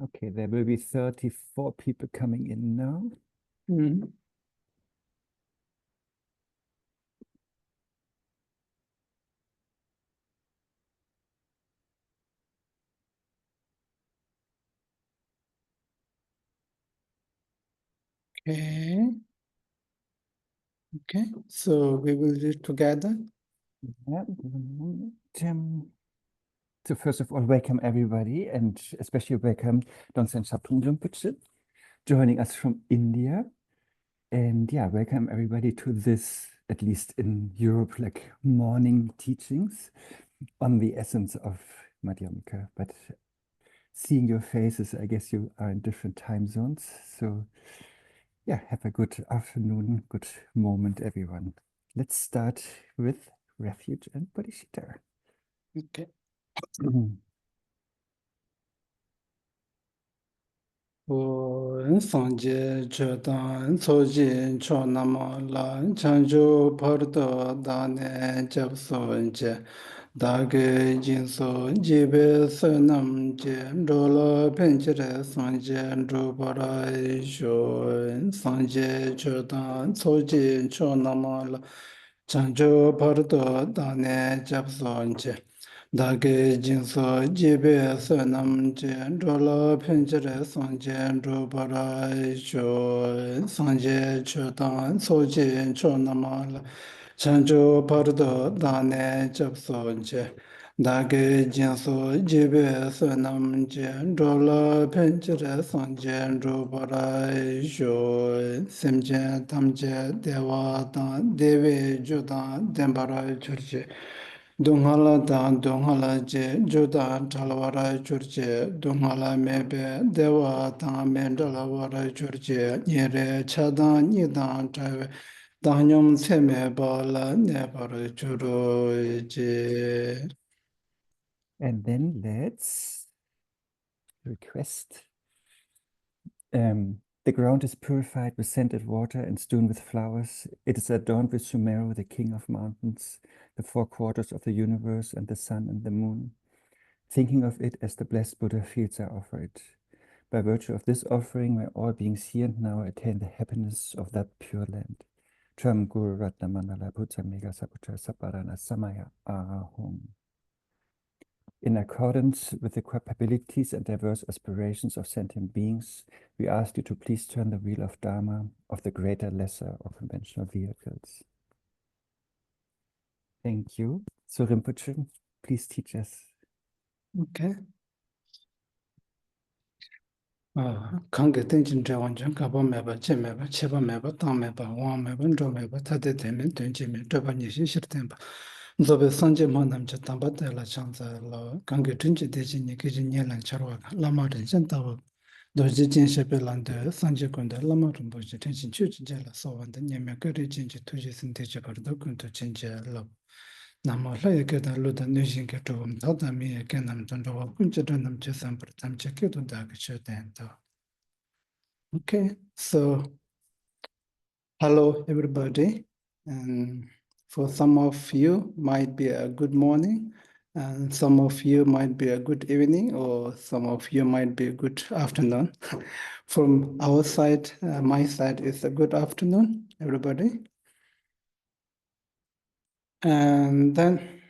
Okay, there will be 34 people coming in now. Mm. Okay. Okay, so we will do it together. Yeah. So first of all, welcome everybody, and especially welcome Dongsung Shabdrung Rinpoche, joining us from India. And yeah, welcome everybody to this, at least in Europe, like morning teachings on the essence of Madhyamaka. But seeing your faces, I guess you are in different time zones. So yeah, have a good afternoon, good moment, everyone. Let's start with refuge and bodhicitta. Okay. Sanje chodan soji chonama la chanjo pardo dane japsonje dage jinso jibe sonam je rola penjere sanje robara sho sanje chodan soji chonama la chanjo pardo dane japsonje dāgē jīnsō jībē sōnam jē rōlō pēnchirē sōngjē rōparā shō sāngjē chōtān sōjē chōnamā lā chānchō pārdō dāne chab sōngjē dāgē jīnsō jībē sōnam jē rōlō pēnchirē sōngjē rōparā shō sēmjē tamjē dēwā tān dēwē jōtān dēmparā chōrjē Dunghala dan dunghala je judan talwara churche dunghala mebe dewa dan mendala wara churche nyere chadan nidan tawe danyom seme bala nebara churu je. And then let's request. The ground is purified with scented water and strewn with flowers. It is adorned with Sumeru, the king of mountains, the four quarters of the universe, and the sun and the moon. Thinking of it as the blessed Buddha fields are offered. By virtue of this offering, may all beings here and now attain the happiness of that pure land. Tram Guru Ratna Mandala Buddha Mega Saputra Saparana Samaya Ahum. In accordance with the capabilities and diverse aspirations of sentient beings, we ask you to please turn the wheel of Dharma of the greater, lesser, or conventional vehicles. Thank you. So Rinpoche, please teach us. Okay. Kange tenjin trewan chen kaba meba, che meba, cheba meba, tang meba, wang meba, nzho meba, tate temen, tenji me, treba nishin shir tenpa. Nzobe sanje mo namche tamba tela chanza la kange tenji deji ni keji nye lan charwa ka lama rinchen tawa doji jen shepe lan de sanje kunde lama rumbo je tenjin chu jen la sawan de nye me kare jenji tuji sin teji pardo kunto jenji la Namo la ye keda luda nushin ke tawam tata mi ye ke nam tondo wa kunche do nam che sampar tam che ke do da ke che den to. Okay, so hello everybody, and for some of you might be a good morning, and some of you might be a good evening, or some of you might be a good afternoon. From our side, my side is a good afternoon, everybody. And then,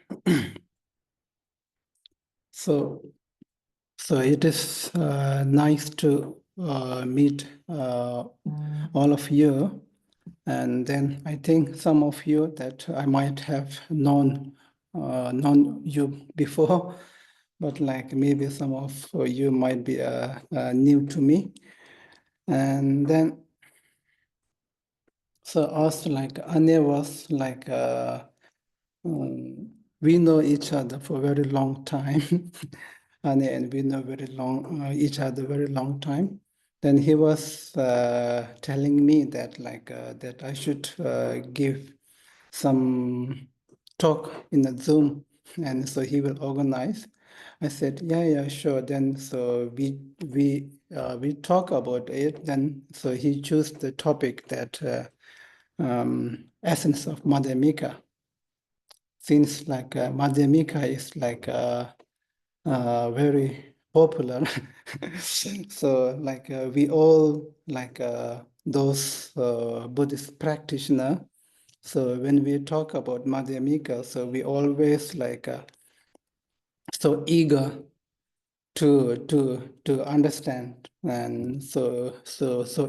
so it is nice to meet all of you. And then I think some of you that I might have known you before, but like maybe some of you might be new to me. And then, so us like Anya was like, we know each other for a very long time. And we know each other very long time. Then he was telling me that that I should give some talk in a Zoom, and so he will organize. I said, yeah, sure. Then so we talk about it. Then so he chose the topic that essence of Madhyamaka. Since like Madhyamaka is like very popular. So like we all like those Buddhist practitioners. So when we talk about Madhyamika, so we always like so eager to understand, and so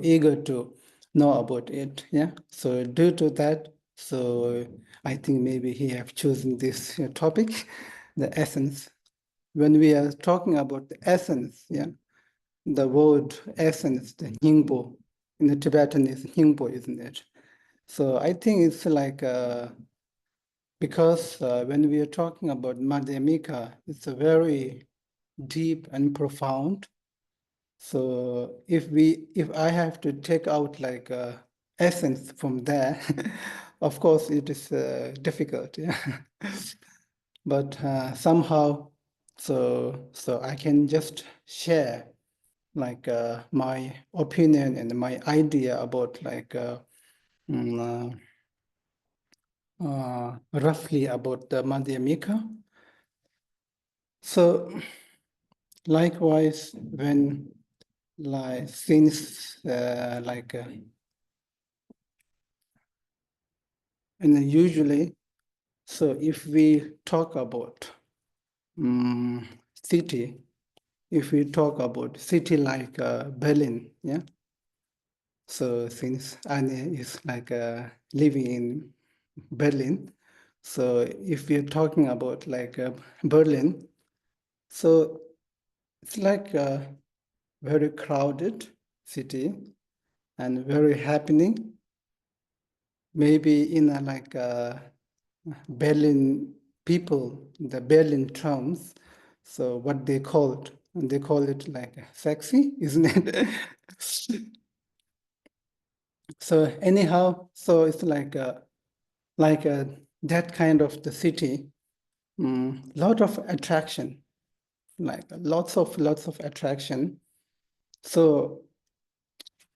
eager to know about it. Yeah. So due to that, so I think maybe he have chosen this topic, the essence. When we are talking about the essence, yeah, the word essence, the Ningbo, in the Tibetan is Ningbo, isn't it? So I think it's like because when we are talking about Madhyamika, it's a very deep and profound. So if I have to take out like essence from there, of course it is difficult. Yeah. But somehow, so I can just share like my opinion and my idea about like roughly about the Madhyamika. So likewise, when like since like and usually, so if we talk about city, if we talk about city like Berlin, yeah. So since Anne is like living in Berlin, so if we're talking about like Berlin, so it's like a very crowded city and very happening. Maybe in a like Berlin people, the Berlin terms, so what they call it like sexy, isn't it? So anyhow, so it's like that kind of the city, lot of attraction, like lots of attraction. So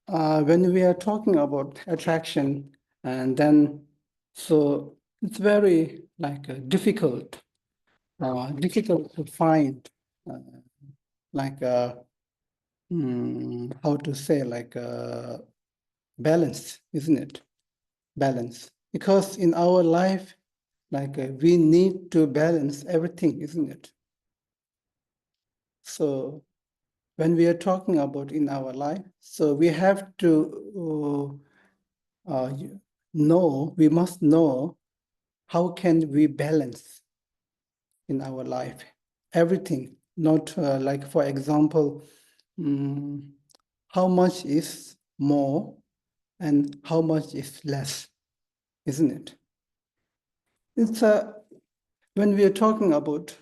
when we are talking about attraction, and then so it's very like difficult to find like how to say like balance, isn't it? Balance, because in our life, like we need to balance everything, isn't it? So when we are talking about in our life, so we have to we must know how can we balance in our life everything, not like for example, how much is more and how much is less, isn't it? It's when we are talking about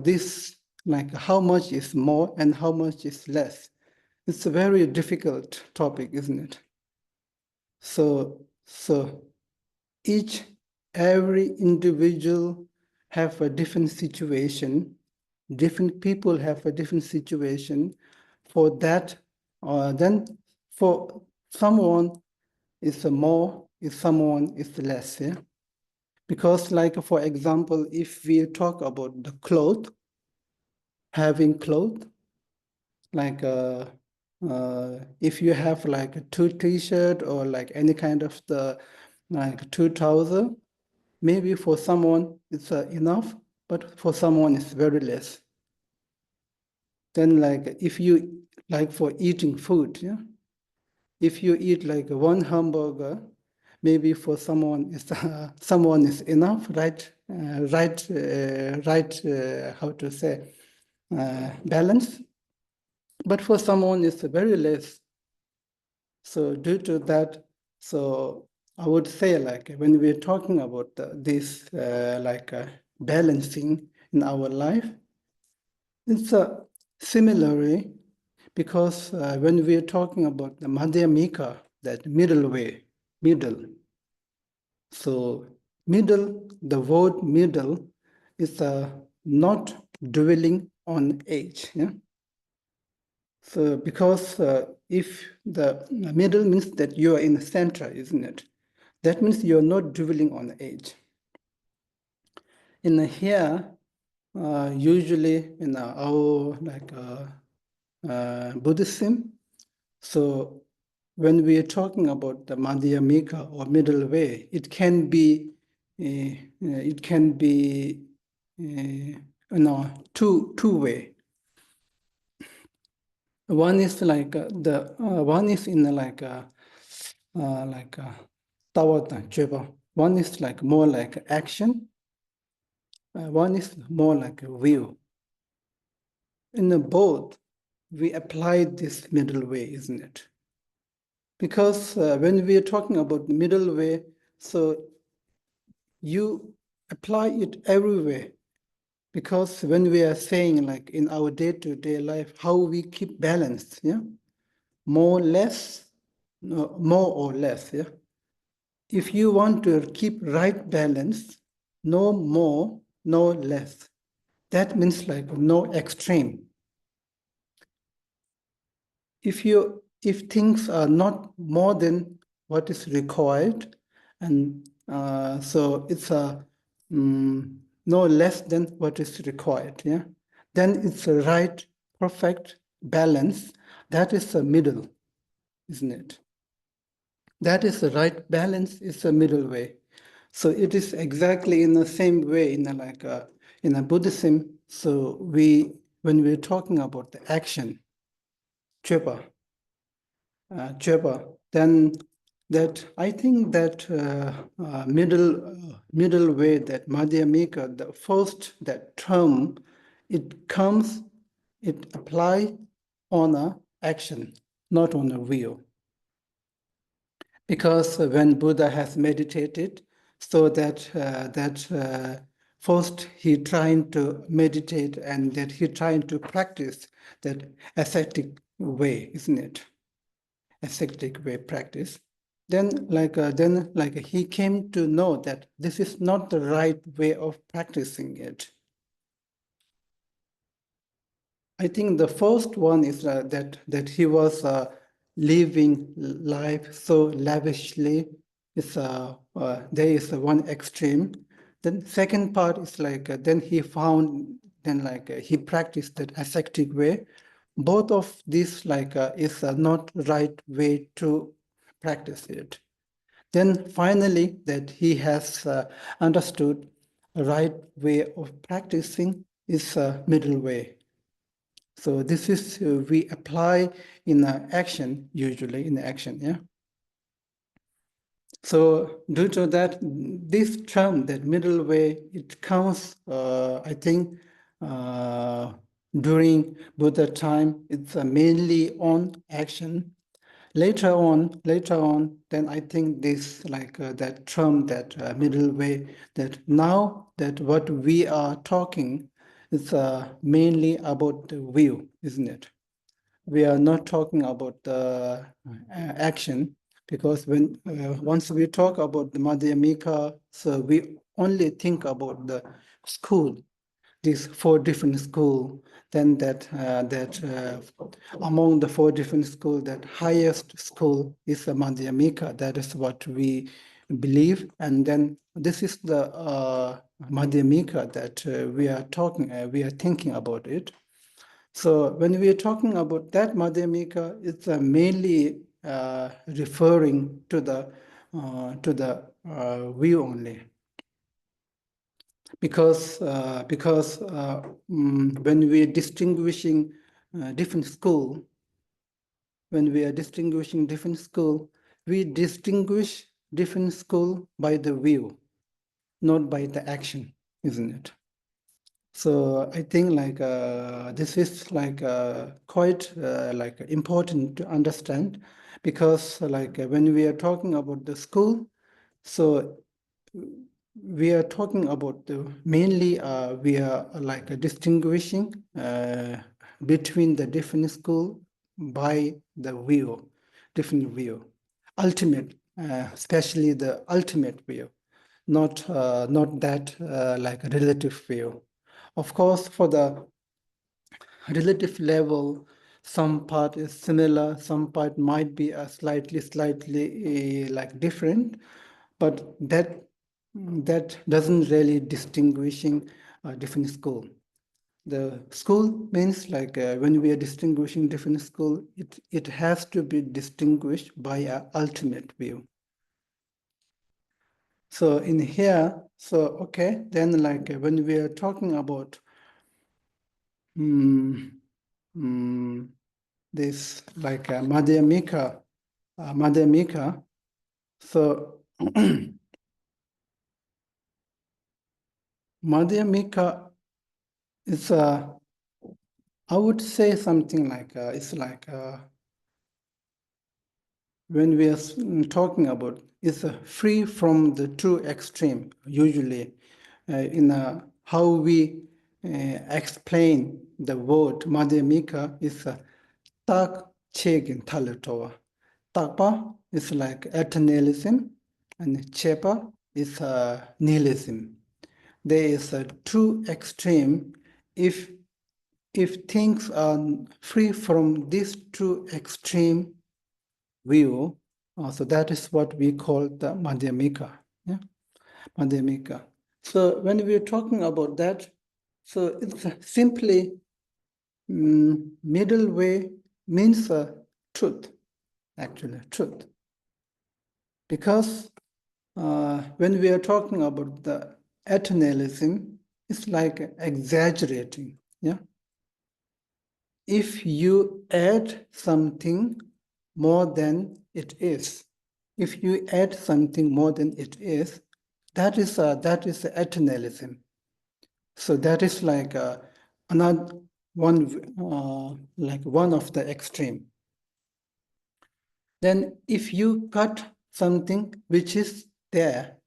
this, like how much is more and how much is less, it's a very difficult topic, isn't it? So every individual have a different situation, different people have a different situation. For that, then for someone is more, if someone is less, yeah? Because like, for example, if we talk about the clothes, having clothes, like if you have like a two t-shirt or like any kind of the like 2,000, maybe for someone it's enough, but for someone it's very less. Then like if you like for eating food, yeah, if you eat like one hamburger, maybe for someone is someone is enough, right? How to say balance, but for someone it's very less. So due to that, so I would say like when we're talking about this like balancing in our life, it's similarly because when we're talking about the Madhyamika, that middle way, middle. So middle, the word middle is not dwelling on age. Yeah? So because if the middle means that you are in the center, isn't it? That means you're not dwelling on age. In here, usually in our Buddhism. So when we are talking about the Madhyamaka or middle way, it can be two way. One is like one is in tawata cheba. One is like more like action. One is more like a view. In the both, we apply this middle way, isn't it? Because when we are talking about middle way, so you apply it everywhere. Because when we are saying like in our day-to-day life, how we keep balance, yeah, more or less, yeah. If you want to keep right balance, no more, no less. That means like no extreme. If things are not more than what is required, and so it's no less than what is required, yeah, then it's a right, perfect balance. That is the middle, isn't it? That is the right balance. It's a middle way. So it is exactly in the same way in a Buddhism. So when we're talking about the action, chepa, then that I think that middle way, that Madhyamika, the first that term, it apply on a action, not on a will. Because when Buddha has meditated, so that first he trying to meditate and that he trying to practice that ascetic way, isn't it? Ascetic way practice. Then he came to know that this is not the right way of practicing it. I think the first one is that he was living life so lavishly. There is one extreme. Then second part is then he found he practiced that ascetic way. Both of these is not right way to practice it. Then finally that he has understood a right way of practicing is a middle way. So this is we apply in action, usually in action, yeah. So due to that, this term, that middle way, it comes, I think, during Buddha time. It's mainly on action. Later on, then I think this that term, that middle way, that now that what we are talking is mainly about the will, isn't it? We are not talking about the action, because when once we talk about the Madhyamika, so we only think about the school, these four different schools. Then among the four different schools, that highest school is the Madhyamika. That is what we believe, and then this is the Madhyamika that we are thinking about it. So when we are talking about that Madhyamika, it's mainly referring to the view only, because when we are distinguishing different school, we distinguish different school by the view, not by the action, isn't it? So I think this is quite important to understand, because when we are talking about the school, so we are talking about mainly we are distinguishing between the different school by the view, different view, ultimate, especially the ultimate view, not that relative view. Of course, for the relative level, some part is similar, some part might be slightly different, but that doesn't really distinguishing different school. The school means like when we are distinguishing different school, it has to be distinguished by an ultimate view. So in here, so okay, then like when we are talking about this like Madhyamika, so Madhyamika is I would say something like it's like when we are talking about it's free from the two extreme. Usually, in how we explain the word Madhyamika is tak chegin talatowa. Takpa is like eternalism, and chepa is nihilism. There is a two extreme. If things are free from these two extreme view, so that is what we call the Madhyamika. Yeah? Madhyamika. So when we're talking about that, so it's simply middle way means truth, actually, truth. Because when we are talking about the eternalism, it's like exaggerating. Yeah. If you add something more than it is, if you add something more than it is, that is eternalism. So that is like another one, like one of the extreme. Then if you cut something which is there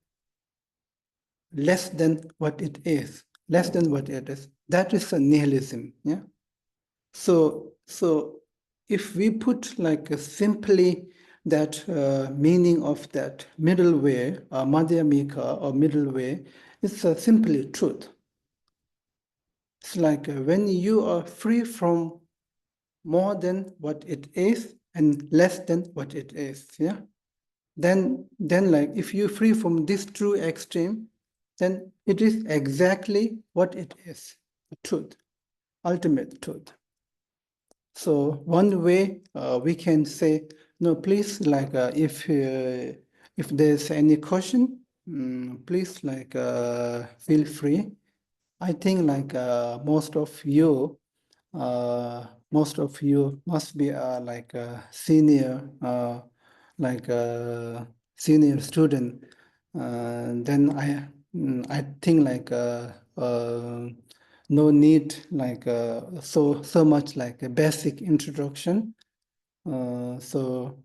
less than what it is, that is a nihilism. Yeah. So if we put like simply that meaning of that middle way, Madhyamika or middle way, it's simply truth. It's like when you are free from more than what it is and less than what it is, yeah. Then like if you're free from this true extreme, then it is exactly what it is, truth, ultimate truth. So one way we can say, no, please, like if there's any question, please like feel free. I think like most of you must be like a senior, like a senior student. Then I think like no need like so much like a basic introduction. So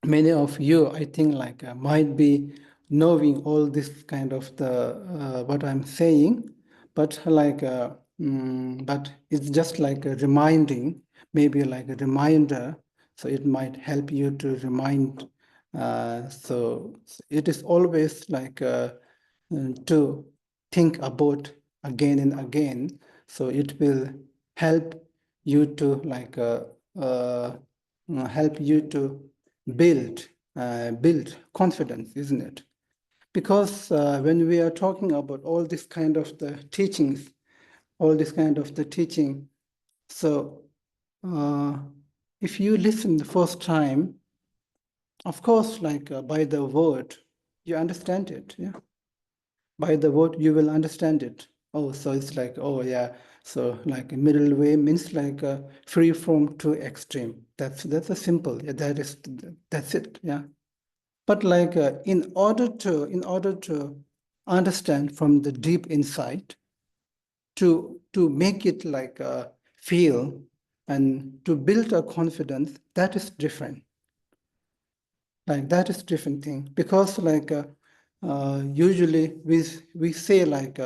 many of you, I think, like might be knowing all this kind of the what I'm saying, but like but it's just like a reminding, maybe like a reminder, so it might help you to remind. So it is always like to think about again and again, so it will help you to like help you to build confidence, isn't it? Because when we are talking about all this kind of the teachings, all this kind of the teaching, so if you listen the first time, of course, like by the word, you understand it, yeah. By the word, you will understand it. Oh, so it's like, oh yeah, so like a middle way means like free from two extreme. That's a simple. Yeah, that's it. Yeah. But like in order to understand from the deep insight, to make it like feel and to build a confidence, that is different. Like that is different thing, because like usually we say like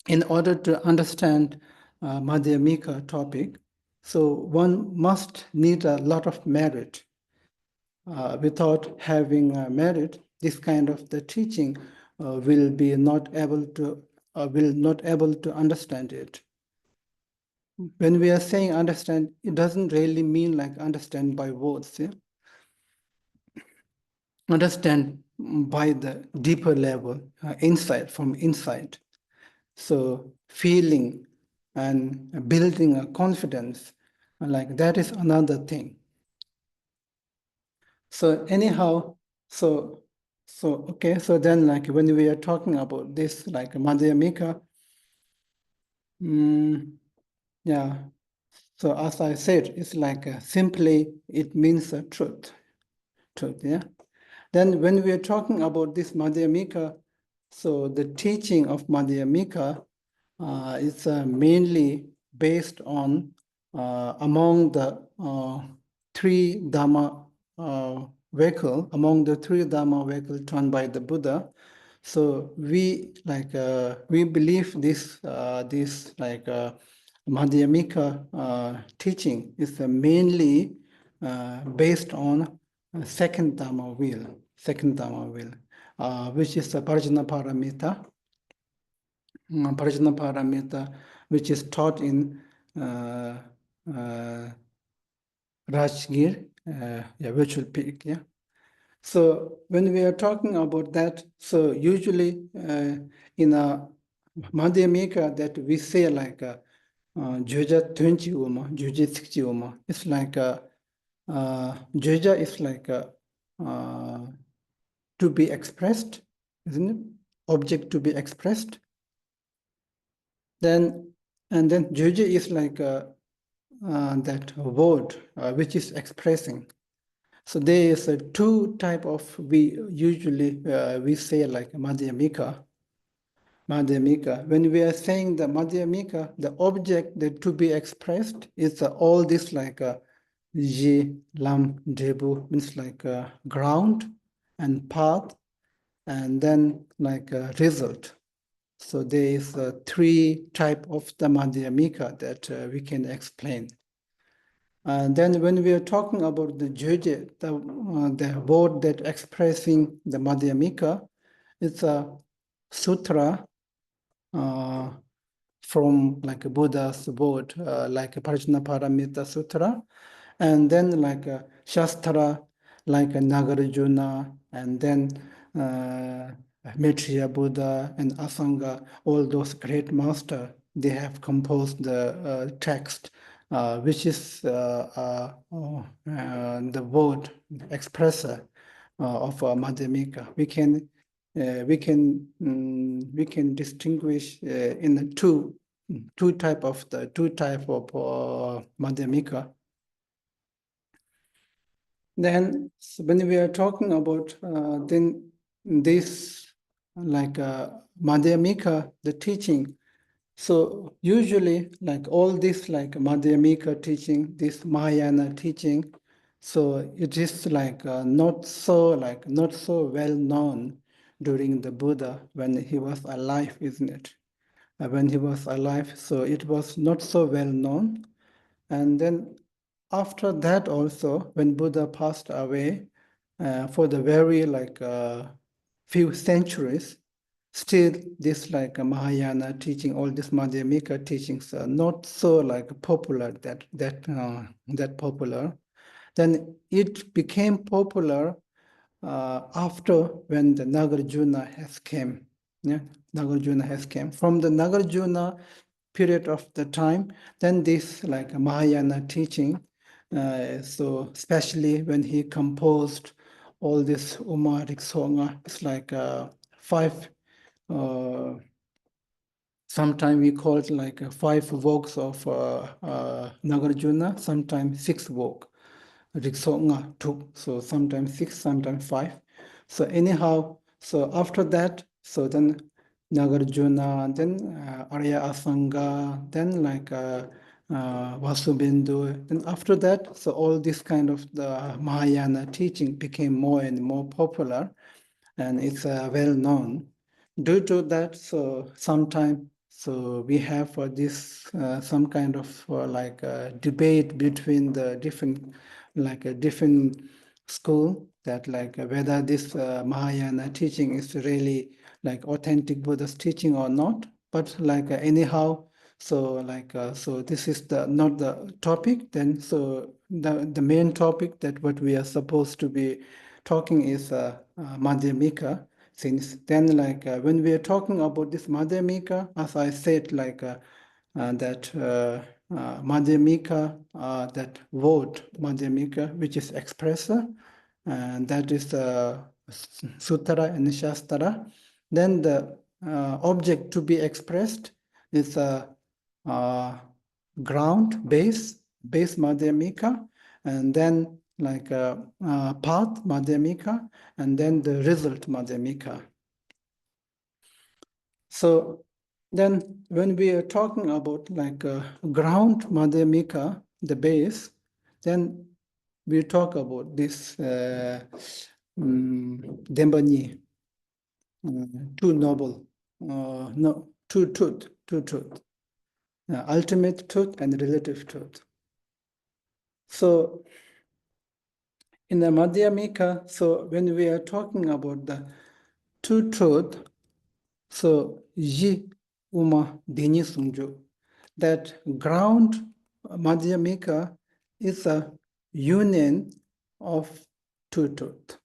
in order to understand Madhyamika topic, so one must need a lot of merit. Without having merit, this kind of the teaching will not able to understand it. When we are saying understand, it doesn't really mean like understand by words. Yeah? Understand by the deeper level, insight from inside. So feeling and building a confidence, like that is another thing. So anyhow, so okay, so then like when we are talking about this, like Madhyamika, yeah. So as I said, it's like simply it means a truth, yeah. Then when we are talking about this Madhyamika, so the teaching of Madhyamika is mainly based on among the three Dhamma vehicle, among the three Dhamma vehicle taught by the Buddha. So we believe this Madhyamika teaching is mainly based on second Dhamma wheel, which is the Parajana Paramita. Parajana Paramita, which is taught in Rajgir, virtual peak. Yeah. So when we are talking about that, so usually in a Madhyamika that we say like Joja 20 Uma, Joja 60 Uma. It's like Joja is like to be expressed, isn't it? Object to be expressed. Then Joja is like that word which is expressing. So there is a two type of, we usually we say like Madhyamika. When we are saying the Madhyamika, the object that to be expressed is all this like Ji, Lam, Debu, means like ground and path, and then like result. So there is three type of the Madhyamika that we can explain. And then when we are talking about the Joje, the word that expressing the Madhyamika, it's a sutra from like a Buddha's word, like a Parajana Paramita Sutra, and then like a Shastra, like a Nagarjuna, and then Maitreya Buddha and Asanga, all those great masters, they have composed the text, which is the word expresser of Madhyamika. We can distinguish in the two type of Madhyamika. Then when we are talking about then this like Madhyamika, the teaching. So usually like all this like Madhyamika teaching, this Mahayana teaching, so it is like not so well known during the Buddha when he was alive, isn't it? When he was alive, so it was not so well known. And then after that also, when Buddha passed away, for the very like few centuries, still this like Mahayana teaching, all these Madhyamika teachings are not so like popular that popular. Then it became popular after when the Nagarjuna has came. Yeah, Nagarjuna has came. From the Nagarjuna period of the time, then this like Mahayana teaching, so especially when he composed all this Umaric Songa, it's like five, sometimes we call it like five vogues of Nagarjuna, sometimes six vogue. Riksonga took, so sometimes six, sometimes five. So anyhow, so after that, so then Nagarjuna, then Arya Asanga, then like Vasubindu. Then after that, so all this kind of the Mahayana teaching became more and more popular, and it's well known. Due to that, so sometime so we have this some kind of like debate between the different like a different school that like whether this Mahayana teaching is really like authentic Buddha's teaching or not. But like anyhow, so like so this is the not the topic. Then so the main topic that what we are supposed to be talking is Madhyamika. things. Then like when we are talking about this Madhyamika, as I said, like that Madhyamika, that word Madhyamika, which is expressor, and that is Sutra and Shastra. Then the object to be expressed is a ground, base Madhyamika, and then like a path Madhyamika, and then the result Madhyamika. So then when we are talking about like ground Madhyamika, the base, then we talk about this Dembani, two noble, no, two truth, ultimate truth and relative truth. So in the Madhyamika, so when we are talking about the two truth, so Yi Uma Dini Sungju, that ground Madhyamika is a union of two truth.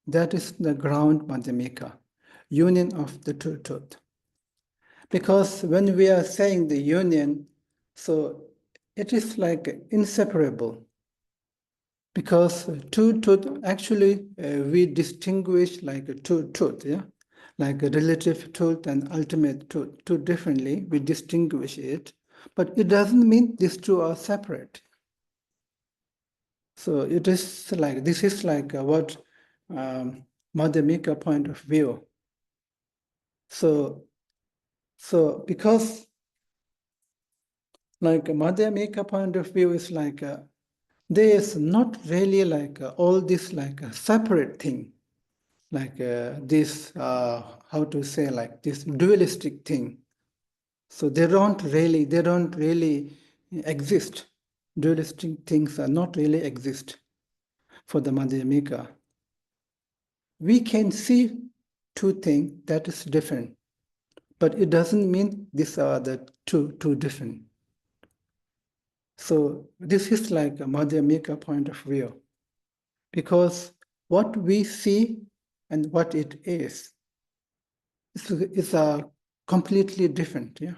That is the ground Madhyamika, union of the two truth. Because when we are saying the union, so it is like inseparable. Because two truth, actually, we distinguish like two truth, yeah? Like a relative truth and ultimate truth, two differently, we distinguish it, but it doesn't mean these two are separate. So it is like, this is like what Madhyamika point of view. So because like Madhyamika point of view is like, there is not really like all this like a separate thing, like this, how to say, like this dualistic thing. So they don't really exist. Dualistic things are not really exist for the Madhyamika. We can see two things that is different, but it doesn't mean these are the two different. So this is like a Madhyamika point of view, because what we see and what it is completely different, yeah.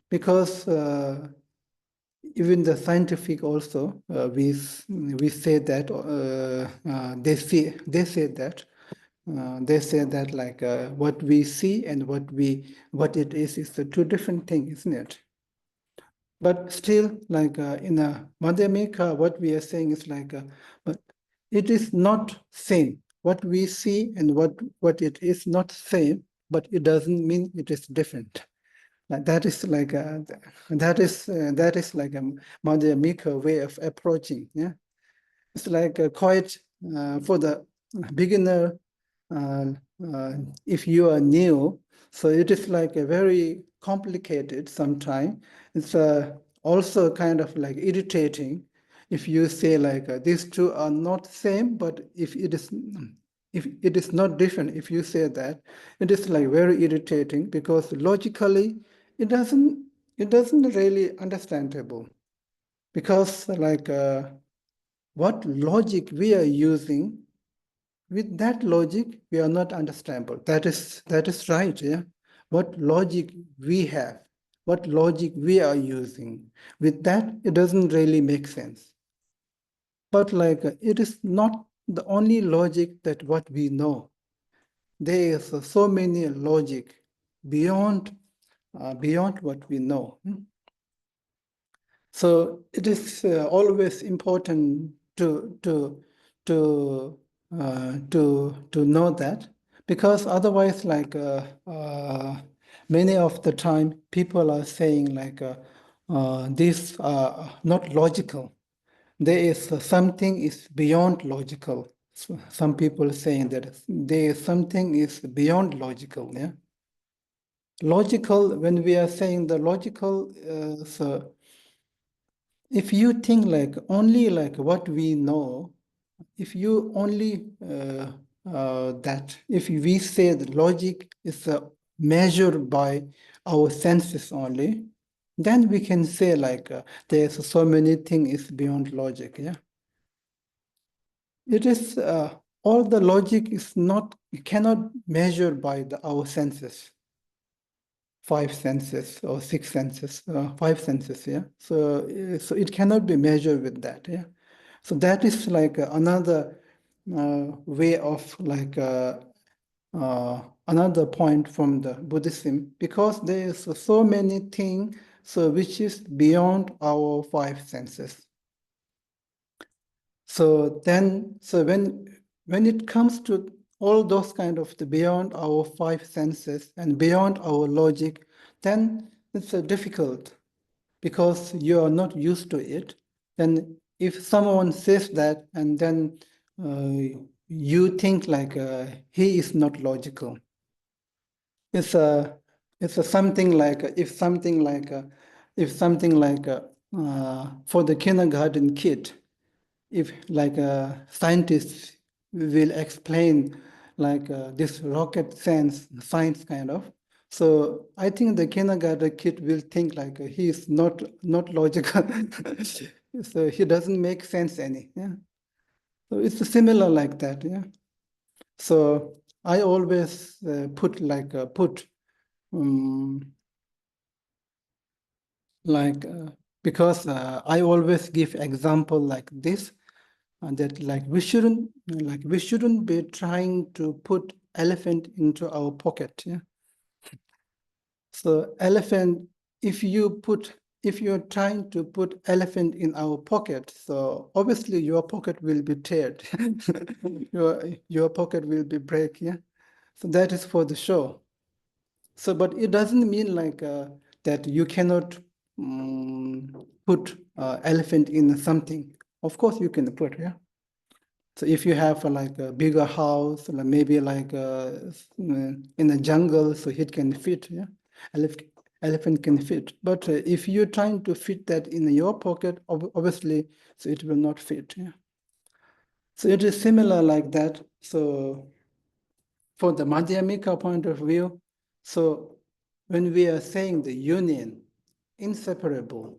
Because even the scientific also, we say that they say that like what we see and what it is the two different things, isn't it? But still, like in a Madhyamika, what we are saying is like, but it is not same. What we see and what it is not same, but it doesn't mean it is different. That is like that is like a Madhyamika way of approaching. Yeah, it's like quite for the beginner. If you are new, so it is like a very complicated sometimes. It's also kind of like irritating if you say like these two are not same, but if it is not different, if you say that, it is like very irritating because logically it doesn't really understandable, because like what logic we are using, with that logic we are not understandable. That is right, yeah. What logic we have, what logic we are using, with that it doesn't really make sense. But like it is not the only logic that what we know. There is so many logic beyond what we know. So it is always important to know that, because otherwise, like many of the time, people are saying like these are not logical. There is something is beyond logical. So some people saying that there is something is beyond logical. Yeah, logical. When we are saying the logical, so if you think like only like what we know, if you only that, if we say the logic is measured by our senses only, then we can say like there's so many things is beyond logic. Yeah, it is all the logic is not, you cannot measure by our senses, 5 senses or 6 senses, 5 senses, yeah. So it cannot be measured with that, yeah. So that is like another way of like another point from the Buddhism, because there is so many things so which is beyond our 5 senses. So then, so when it comes to all those kind of the beyond our 5 senses and beyond our logic, then it's difficult because you are not used to it. Then if someone says that and then you think like he is not logical. It's something like for the kindergarten kid, if like a scientist will explain like this rocket science kind of. So I think the kindergarten kid will think like he is not logical. So he doesn't make sense any. Yeah. So it's similar like that. Yeah. So I always put because I always give example like this, and that like we shouldn't be trying to put elephant into our pocket. Yeah. So elephant, if you're trying to put elephant in our pocket, so obviously your pocket will be teared. your pocket will be break. Yeah. So that is for the show. So, but it doesn't mean like that you cannot put elephant in something. Of course you can put, yeah. So if you have like a bigger house, like maybe like in the jungle, so it can fit, yeah. Elephant can fit. But if you're trying to fit that in your pocket, obviously, so it will not fit, yeah. So it is similar like that. So for the Madhyamika point of view, so when we are saying the union, inseparable,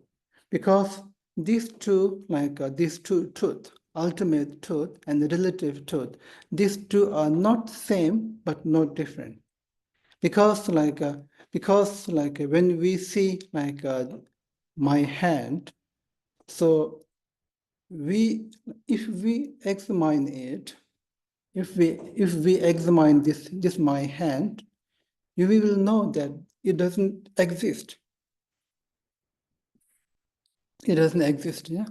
because these two, like these two truth, ultimate truth and the relative truth, these two are not same but not different. Because when we see like my hand, so if we examine it, if we examine this my hand, you will know that it doesn't exist. It doesn't exist, yeah.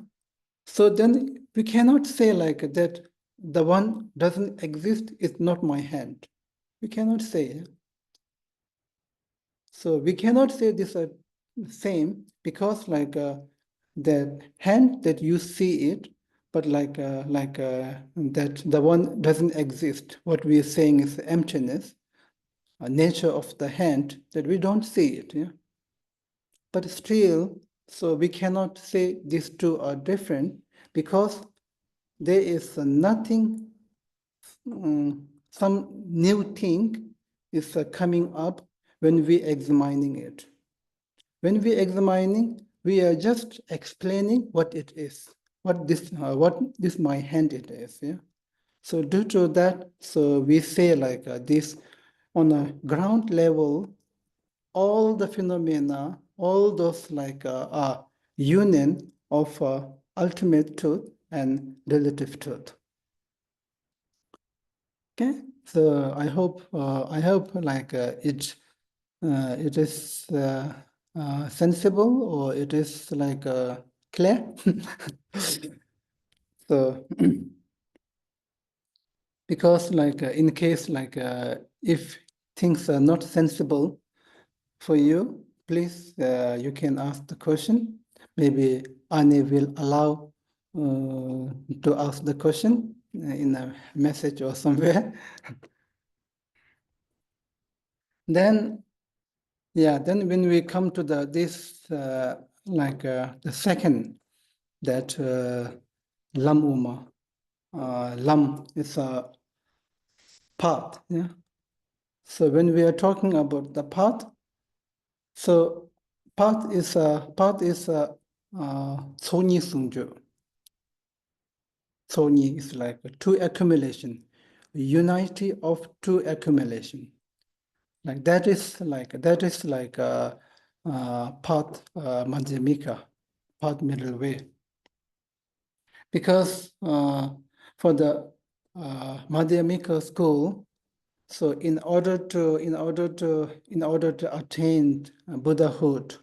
So then we cannot say like that the one doesn't exist is not my hand. We cannot say. Yeah? So we cannot say this same because like the hand that you see it, but like that the one doesn't exist. What we are saying is emptiness, nature of the hand that we don't see it. Yeah. But still, so we cannot say these two are different because there is nothing, some new thing is coming up when we examining it. When we examining, we are just explaining what it is, what this my hand it is. Yeah. So due to that, so we say like this on a ground level, all the phenomena, all those like union of ultimate truth and relative truth. Okay, so I hope like it is sensible or it is like clear. So because like in case like if things are not sensible for you, please you can ask the question. Maybe Annie will allow to ask the question in a message or somewhere. Then, yeah, then when we come to this like the second, that lam uma, lam is a path. Yeah. So when we are talking about the path, so path is a Sony Sungju. Sony is like two accumulation. unity of two accumulation. Like that is like path Madhyamika, path middle way. Because for the Madhyamika school, so in order to attain Buddhahood,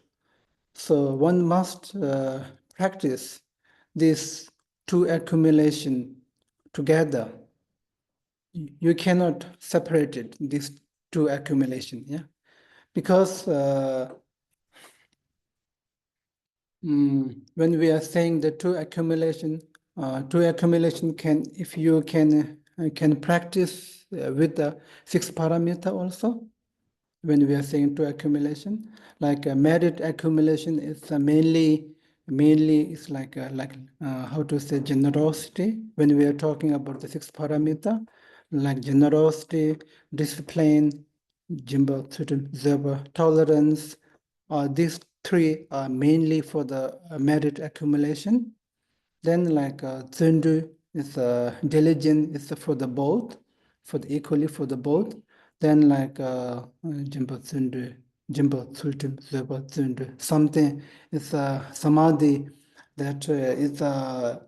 so one must practice this two accumulation together. You cannot separate it, these two accumulation, yeah, because when we are saying the two accumulation can, if you can practice with the 6 paramita also. When we are saying two accumulation, like merit accumulation is mainly is like how to say generosity. When we are talking about the 6 paramita, like generosity, discipline, jimba, zeba, tolerance, these three are mainly for the merit accumulation. Then like Tsundu is diligent is for the both, for the equally for the both. Then like Jimba Tsundu, Jimba Tsultim, Zeba Tsundu, something is samadhi that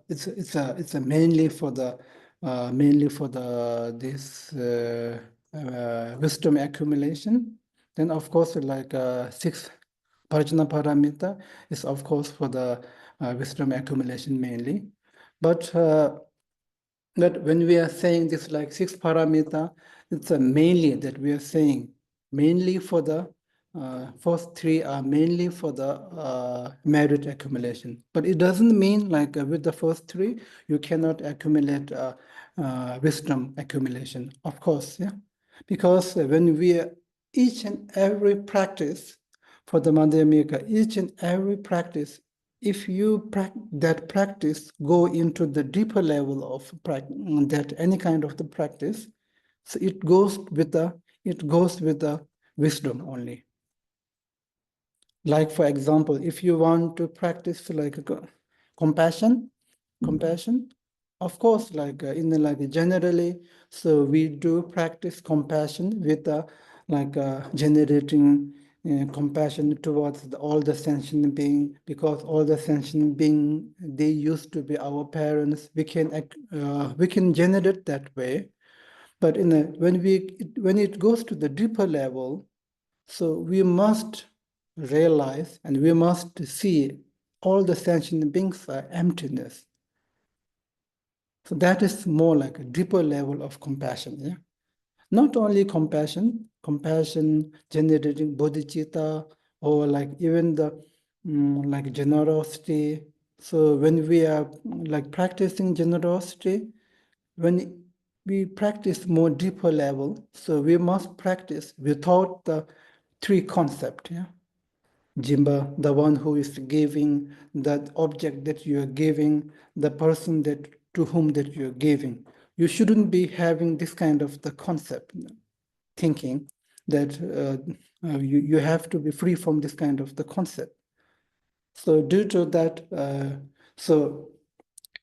it's mainly for the this wisdom accumulation. Then of course like 6 Prajna paramita is of course for the wisdom accumulation mainly. But when we are saying this like 6 paramita, it's mainly that we are saying mainly for the first 3 are mainly for the merit accumulation. But it doesn't mean like with the first 3, you cannot accumulate wisdom accumulation, of course, yeah. Because when we each and every practice for the Madhyamika, each and every practice, if you that practice go into the deeper level of that any kind of the practice, so it goes with the wisdom only. Like for example, if you want to practice like compassion, of course, like in the, like generally, so we do practice compassion with generating compassion towards all the sentient being, because all the sentient being, they used to be our parents. We can generate that way, but when it goes to the deeper level, so we must realize and we must see all the sentient beings are emptiness. So that is more like a deeper level of compassion. Yeah? Not only compassion generating bodhicitta, or like even the like generosity. So when we are like practicing generosity, when we practice more deeper level, so we must practice without the 3 concepts. Yeah? Jimba, the one who is giving, that object that you are giving, the person that to whom that you are giving. You shouldn't be having this kind of the concept, thinking that you have to be free from this kind of the concept. So due to that, so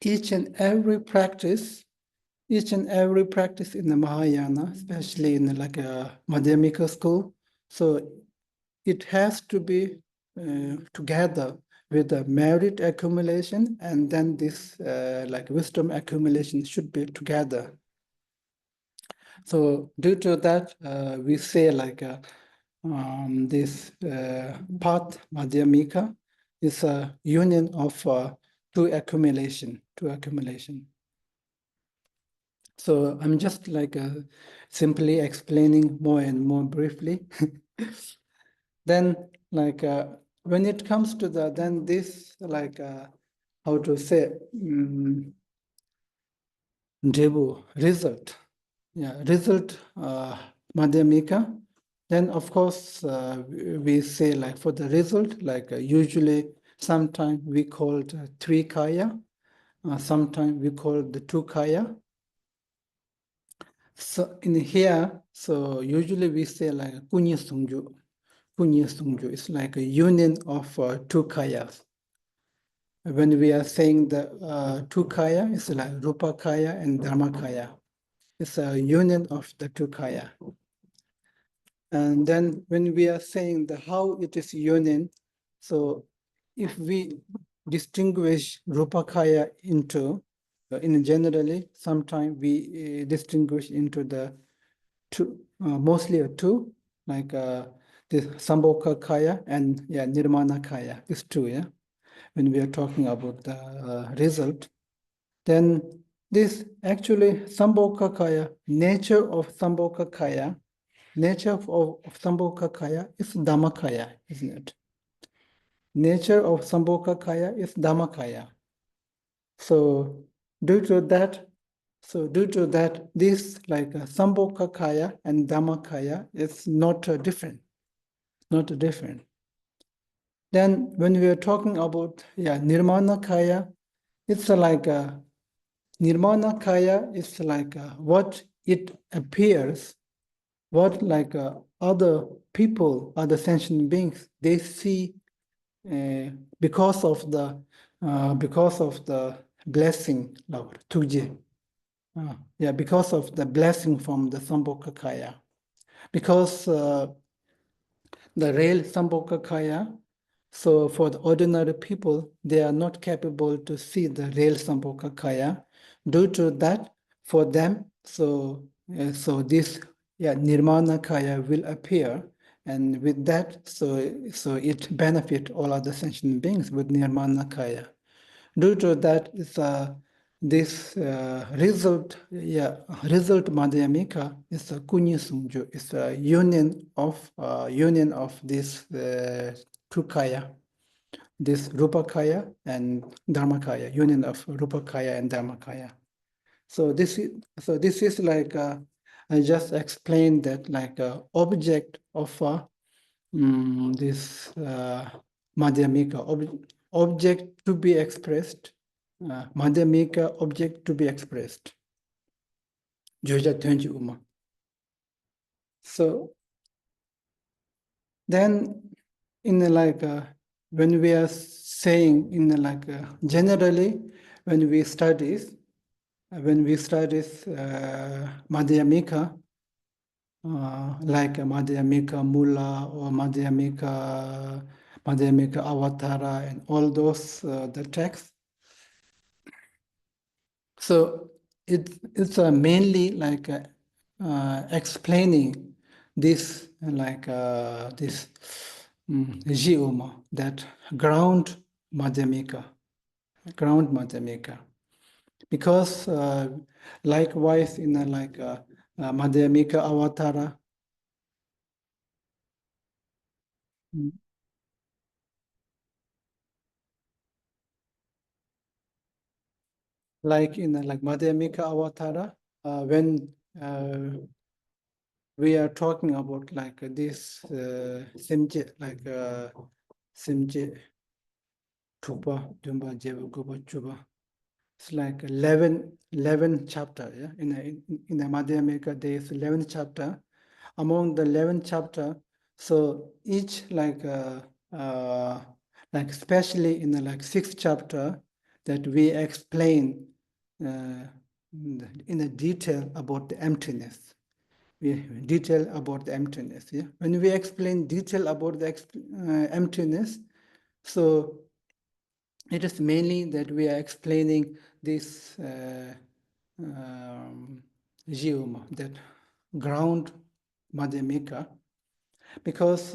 each and every practice in the Mahayana, especially in like a Madhyamika school, so it has to be together with the merit accumulation, and then this like wisdom accumulation should be together. So due to that, we say like this path Madhyamika is a union of two accumulation. So I'm just like simply explaining more and more briefly. Then like when it comes to then this like how to say result. Yeah, result Madhyamika. Then of course we say like for the result, like usually sometimes we call it 3 kaya, sometimes we call it the 2 kaya. So in here, so usually we say like Kunyi Sungju. It's like a union of 2 kayas. When we are saying the 2 kaya, it's like Rupa kaya and Dharma kaya. It's a union of the two kaya. And then when we are saying the how it is union, so if we distinguish rupa kaya into, in generally, sometimes we distinguish into the two, mostly a two, like the Sambhoga kaya and Nirmana kaya, these two, when we are talking about the result. Then this actually Sambhoga kaya, nature of Sambhoga kaya, nature of Sambhoga kaya is Dhammakaya, isn't it? Nature of Sambhoga kaya is Dhammakaya. So due to that, this like Sambhoga kaya and Dhammakaya is not different, not different. Then when we are talking about Nirmana kaya, it's like Nirmana kaya is like what it appears, what like other people, other sentient beings, they see because of the blessing, tuji. Because of the blessing from the Sambhoga kaya. Because the real Sambhoga kaya, so for the ordinary people, they are not capable to see the real Sambhoga kaya. Due to that, for them, so this Nirmana kaya will appear, and with that, so it benefit all other sentient beings with Nirmana kaya. Due to that, it's this result Madhyamika is a kunyi sungju. It's a union of this two kaya, this rupa kaya and dharmakaya, union of rupa kaya and dharmakaya. So this is like I just explained that like object of this Madhyamika, object to be expressed, Madhyamika object to be expressed. Joja Tenji Uma. So then in like when we are saying in like generally when we studies Madhyamika, like Madhyamika Mula or Madhyamika Avatara and all those the texts. So it's mainly like explaining this like this Jiuma, that ground Madhyamika, because likewise in a like Madhyamika Avatara. Like in like Madhyamika Avatara, when we are talking about like this Simje, like Simje Tupa, Dumba, Jeva, Guba, Chuba. It's like 11 chapter. Yeah? In the Madhyamika, there is 11 chapter. Among the 11 chapter, so each like especially in the like 6th chapter that we explain in a detail about the emptiness. We detail about the emptiness. Yeah? When we explain detail about the emptiness, so it is mainly that we are explaining this Jiuma, that ground Madhyamika, because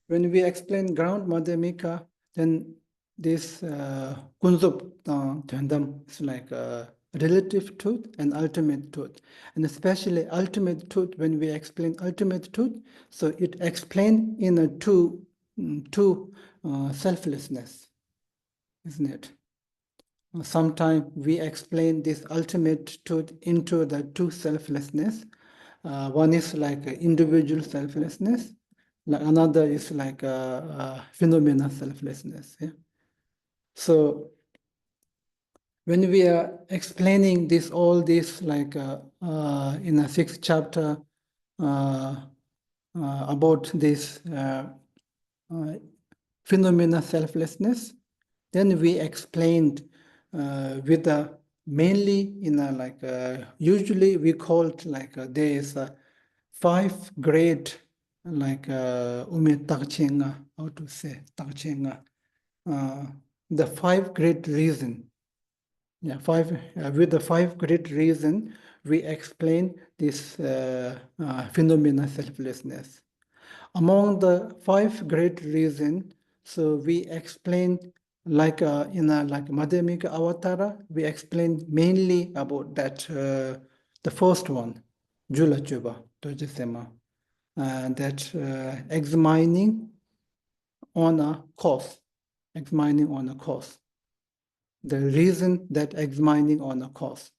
when we explain ground Madhyamika, then this Kunzup Thandam is like relative truth and ultimate truth. And especially ultimate truth, when we explain ultimate truth, so it explained in a two selflessness, isn't it? Sometimes we explain this ultimate truth into the two selflessness. One is like individual selflessness, another is like phenomena selflessness. Yeah? So when we are explaining this, all this like in a 6th chapter about this phenomena selflessness, then we explained with the mainly in usually we call it there is a 5 grade how to say the 5 great reason. Yeah, with the 5 great reason, we explain this phenomena selflessness. Among the 5 great reason, so we explain in a Madhyamika Avatara, we explain mainly about that the first one, Jula Chuba, Dojisema, that examining on a cause, examining on a cause. The reason that examining on a cause.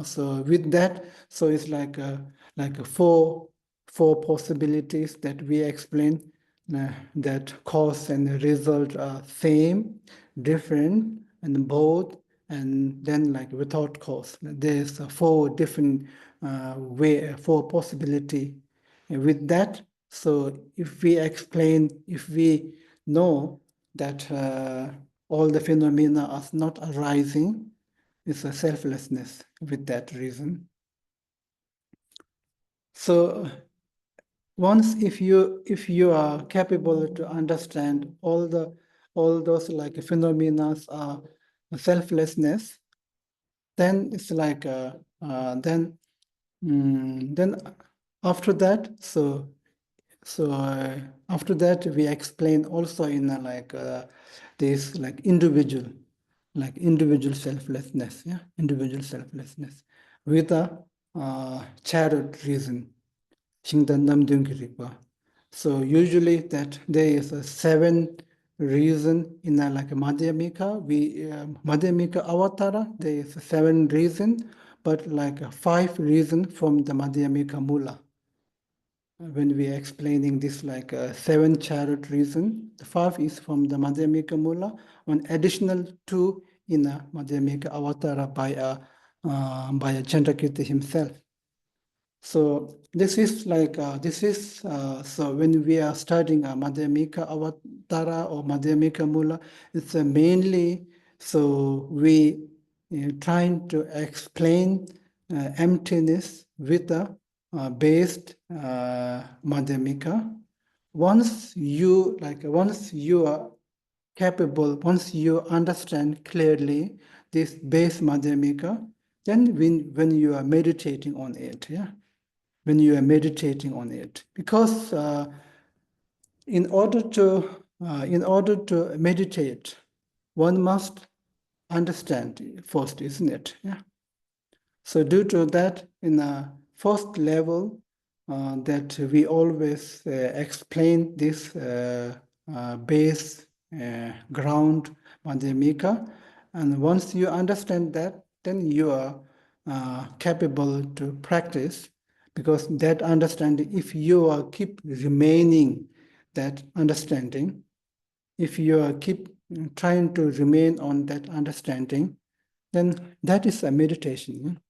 So with that, so it's like four possibilities that we explain that cause and result are same, different, and both, and then without cause. There's 4 different four possibility. And with that, so if we explain, if we know that all the phenomena are not arising, it's a selflessness with that reason. So once if you are capable to understand all those phenomena are selflessness, then it's then after that, so after that we explain also in this individual selflessness, yeah, individual selflessness with a charity reason. So usually that there is a 7 reason in a Madhyamika. Madhyamika Avatara, there is a 7 reason, but 5 reason from the Madhyamika Mula. When we are explaining this 7 chariot reason, the 5 is from the Madhyamika Mula, one additional 2 in a Madhyamika Avatara by a Chandrakirti himself. So this is so when we are studying a Madhyamika Avatara or Madhyamika Mula, it's mainly so we trying to explain emptiness with a based Madhyamika. Once you are capable, once you understand clearly this base Madhyamika, then when you are meditating on it, yeah, when you are meditating on it, because in order to meditate, one must understand first, isn't it? Yeah. So due to that, in a first level, that we always explain this base ground Madhyamika, and once you understand that, then you are capable to practice, because that understanding, if you are keep remaining that understanding, if you are keep trying to remain on that understanding, then that is a meditation.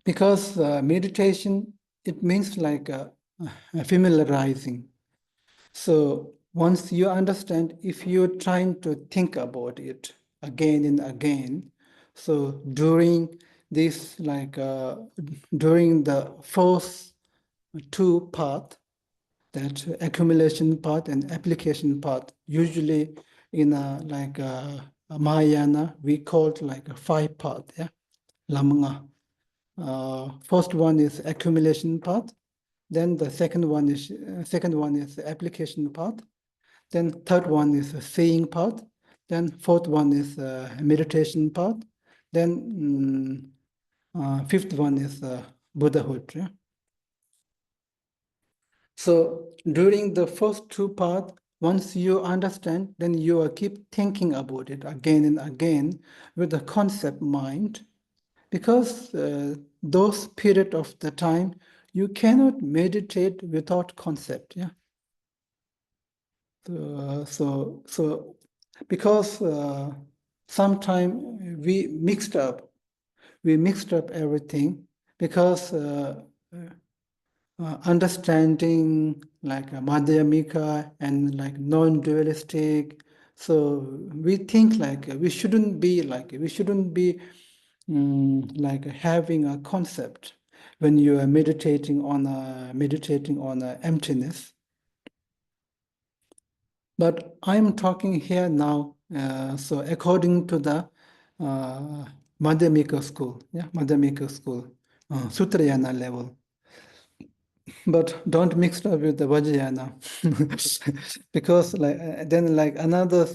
Because meditation, it means familiarizing. So once you understand, if you're trying to think about it again and again, so during this during the first 2 part, that accumulation part and application part, usually in a Mahayana, we call it a 5 part, yeah, lamanga. First one is accumulation part, then the second one is the application part, then third one is the seeing part, then fourth one is meditation part, then fifth one is Buddhahood. Yeah? So during the first 2 parts, once you understand, then you will keep thinking about it again and again with the concept mind, because those period of the time you cannot meditate without concept. Yeah. So because sometime we mixed up everything, because understanding Madhyamika and non-dualistic. So we think we shouldn't be like having a concept when you are meditating on emptiness. But I'm talking here now, so according to the Madhyamaka school, Sutrayana level. But don't mix it up with the Vajrayana, because then another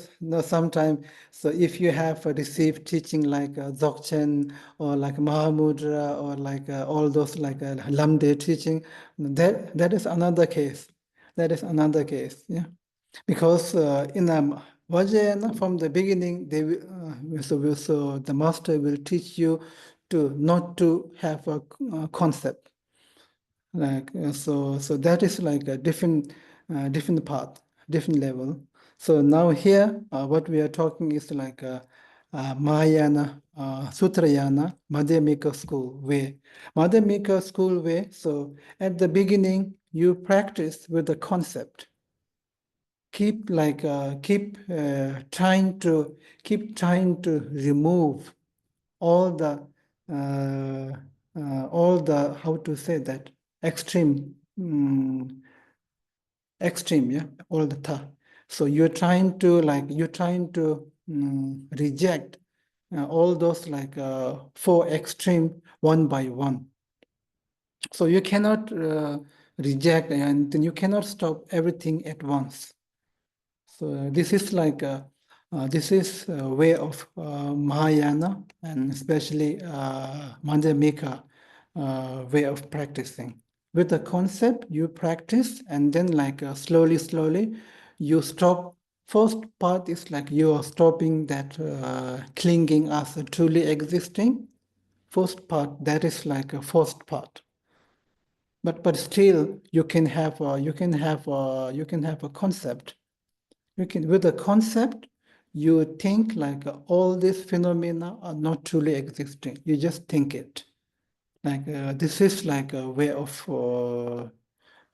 sometime. So if you have received teaching like Dzogchen or like Mahamudra or like all those like Lamde teaching, that is another case. That is another case. Yeah, because in Vajrayana from the beginning, they so the master will teach you to not to have a concept. So that is like a different path, different level. So now here what we are talking is like Mahayana, Sutrayana, Madhyamaka school way. Madhyamaka school way. So at the beginning you practice with the concept. Keep trying to remove all the how to say that extreme yeah, all the time. So you're trying to reject all those four extreme one by one. So you cannot reject, and then you cannot stop everything at once. So this is this is a way of Mahayana, and especially Madhyamaka way of practicing. With the concept, you practice, and then slowly, you stop. First part is like you are stopping that clinging as a truly existing. First part, that is like a first part. But still, you can have a concept. With a concept, you think like all these phenomena are not truly existing. You just think it. This is like a way of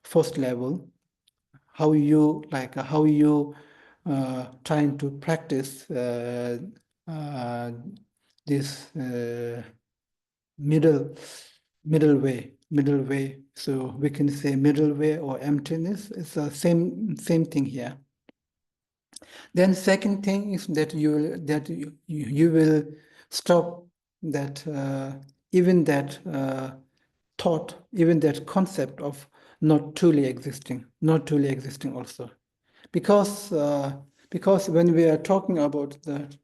first level. How you trying to practice this middle way. So we can say middle way or emptiness. It's the same thing here. Then second thing is that you will stop that even that thought, even that concept of not truly existing also, because when we are talking about that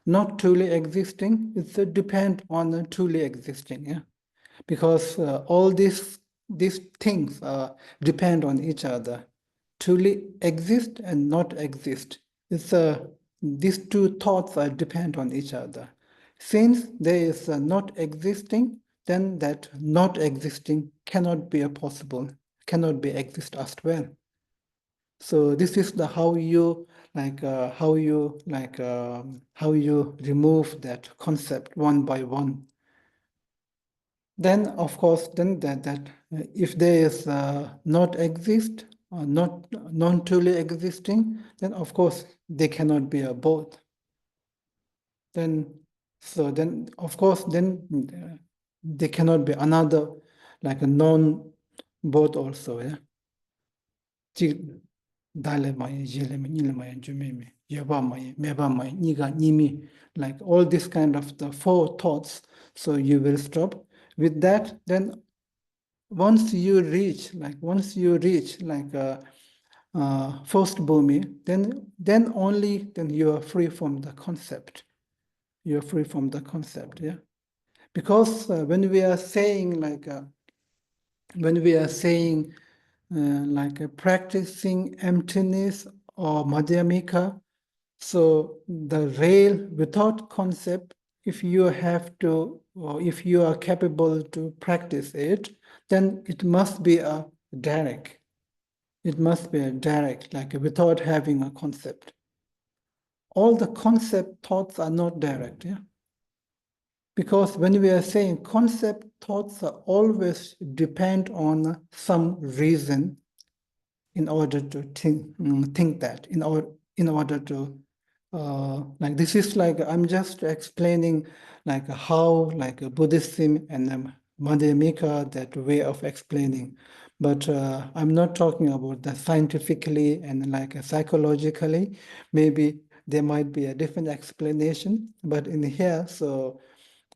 not truly existing, it's a depend on the truly existing. Yeah, because all these things depend on each other. Truly exist and not exist. It's these two thoughts are depend on each other. Since there is a not existing, then that not existing cannot be a possible, cannot be exist as well. So this is the how you remove that concept one by one. Then of course, then that if there is not exist or not non-truly existing, then of course they cannot be a both. Then of course they cannot be another like a non-both also. Yeah. Like all this kind of the four thoughts. So you will stop with that. Then once you reach first bhumi, then only then you are free from the concept. You are free from the concept. Yeah, because when we are saying practicing emptiness or madhyamika, so the rail without concept, if you have to, or if you are capable to practice it, then it must be a direct. It must be a direct, like without having a concept. All the concept thoughts are not direct, yeah? Because when we are saying concept thoughts are always depend on some reason in order to think that, in order to like this is like I'm just explaining like how like Buddhism and Madhyamaka, that way of explaining, but I'm not talking about that scientifically and like psychologically. Maybe there might be a different explanation, but in here, so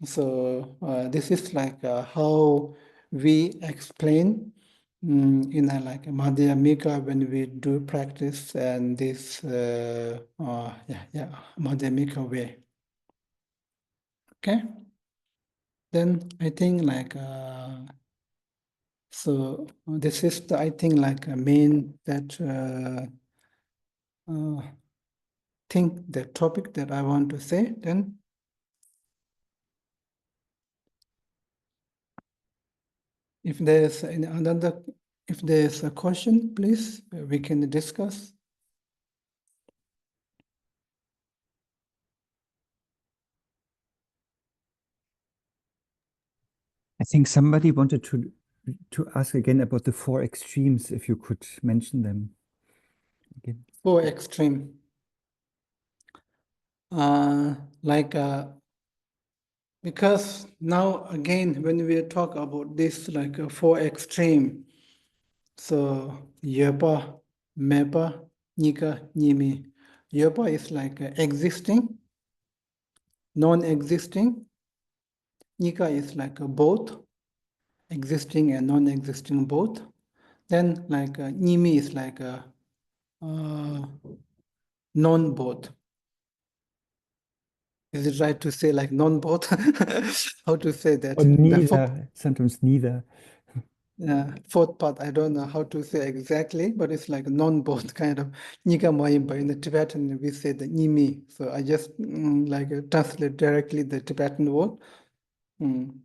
this is like how we explain in a like Madhyamika when we do practice and this Madhyamika way. Okay, then I think like so this is the, I think like a main that think the topic that I want to say. Then if there's another, if there's a question, please we can discuss. I think somebody wanted to ask again about the four extremes, if you could mention them again. Four extreme. Like because now again when we talk about this like four extreme, so yepa, mepa, nika, nimi. Yepa is like existing, non-existing. Nika is like both, existing and non-existing both. Then like nimi is like non-both. Is it right to say like non-both? How to say that? Or The fourth, neither, sometimes neither. fourth part, I don't know how to say exactly, but it's like non-both kind of. Nika Mayimba in the Tibetan, we say the nimi. So I just like translate directly the Tibetan word. Mm.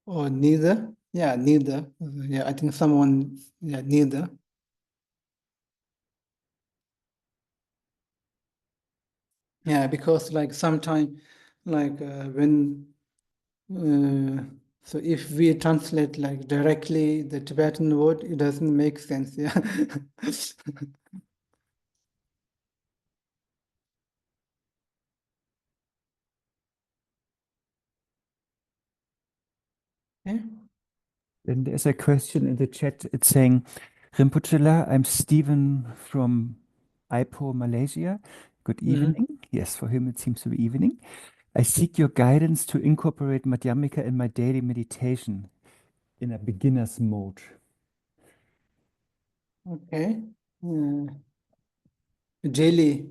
Or neither. Yeah, neither. Yeah, I think someone, yeah, neither. Yeah, because like sometime, like when, so if we translate like directly the Tibetan word, it doesn't make sense. Yeah. Yeah. Then there's a question in the chat. It's saying, Rinpoche, I'm Stephen from Ipoh, Malaysia. Good evening. Yes, for him it seems to be evening. I seek your guidance to incorporate Madhyamaka in my daily meditation in a beginner's mode. Okay. Daily,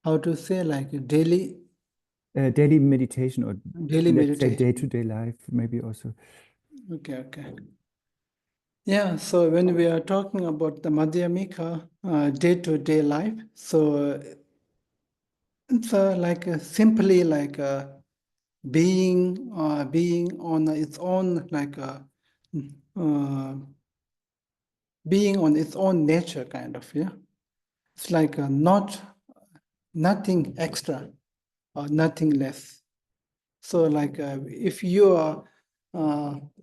how to say like daily, Daily meditation, or daily let's say meditation. day-to-day life, maybe also. Okay, okay. Yeah, so when we are talking about the Madhyamika day-to-day life, so it's like simply like being on its own, like uh, being on its own nature, kind of. Yeah, it's like nothing extra or nothing less. So like if you are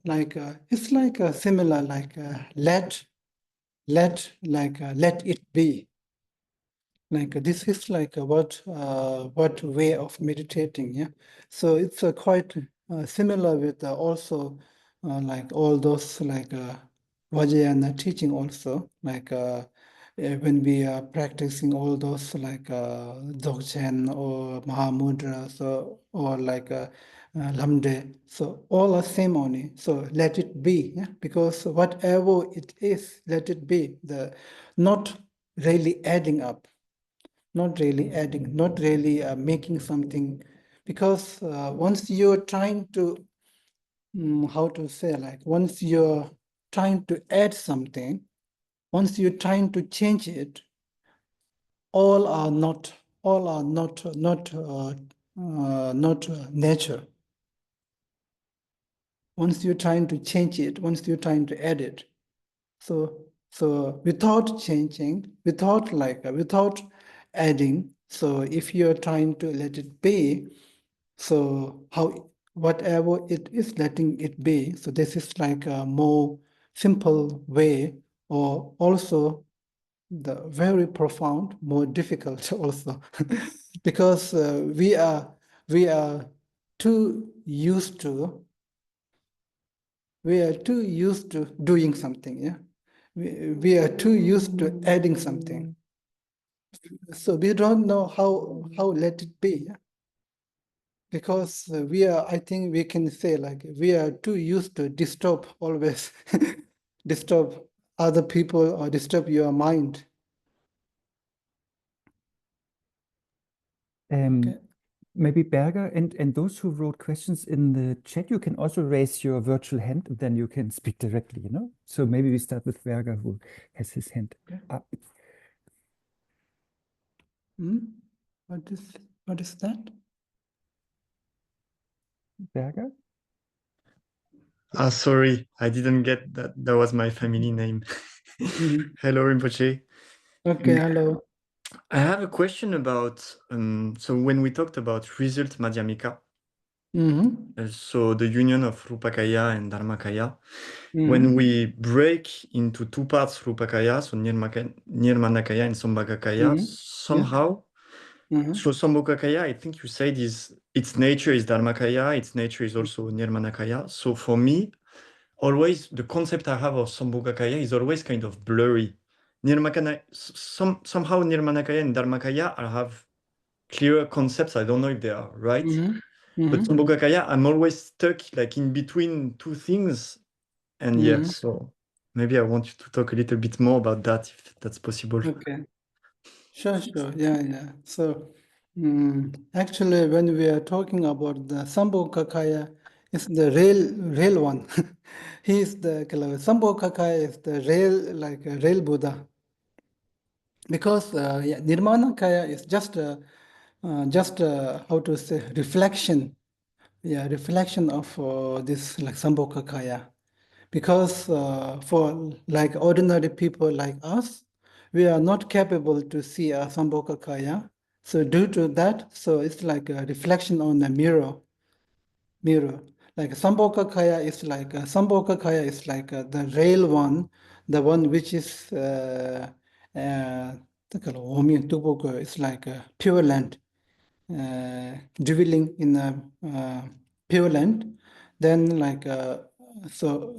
like it's like similar like let it be. Like this is like what way of meditating. Yeah, so it's quite similar with also like all those like Vajrayana teaching also, like when we are practicing all those like Dzogchen or Mahamudra, so or like Lamde, so all are same only. So let it be. Yeah, because whatever it is, let it be. The not really adding up, not really adding, not really making something, because once you're trying to, how to say, like once you're trying to add something, once you're trying to change it, all are not, nature. Once you're trying to change it, once you're trying to add it, so without changing, without adding, so if you're trying to let it be, so whatever it is, letting it be. So this is like a more simple way, or also the very profound, more difficult also, because we are too used to doing something. Yeah, we are too used to adding something, so we don't know how let it be. Yeah? Because I think we can say like we are too used to disturb always, disturb other people or disturb your mind. Okay. Maybe Berger and those who wrote questions in the chat, you can also raise your virtual hand, and then you can speak directly, you know? So maybe we start with Berger, who has his hand Okay. up. What is that? Berger? Sorry, I didn't get that. That was my family name. Mhm. Hello, Rinpoche. Okay, hello. I have a question about, so when we talked about result Madhyamika, so the union of Rupakaya and Dharmakaya, when we break into two parts Rupakaya, so Nirmanakaya and Sambhagakaya, somehow, so Sambhogakaya, I think you said its nature is Dharmakaya, its nature is also Nirmanakaya. So for me, always the concept I have of Sambhogakaya is always kind of blurry. Somehow Nirmanakaya and Dharmakaya I have clearer concepts. I don't know if they are right. But Sambhogakaya, I'm always stuck like in between two things. And yes, so maybe I want you to talk a little bit more about that, if that's possible. Okay. Sure. Yeah. So actually, when we are talking about the Sambhogakaya, it's the real one. He is the Sambhogakaya is the real, like a real Buddha. Because Nirmanakaya is just how to say, reflection. Yeah, reflection of this like Sambhogakaya. Because for like ordinary people like us, we are not capable to see a Sambhogakaya. So due to that, so it's like a reflection on a mirror. Like Sambhogakaya is like the real one, the one which is it's like pure land, dwelling in a pure land. Then like so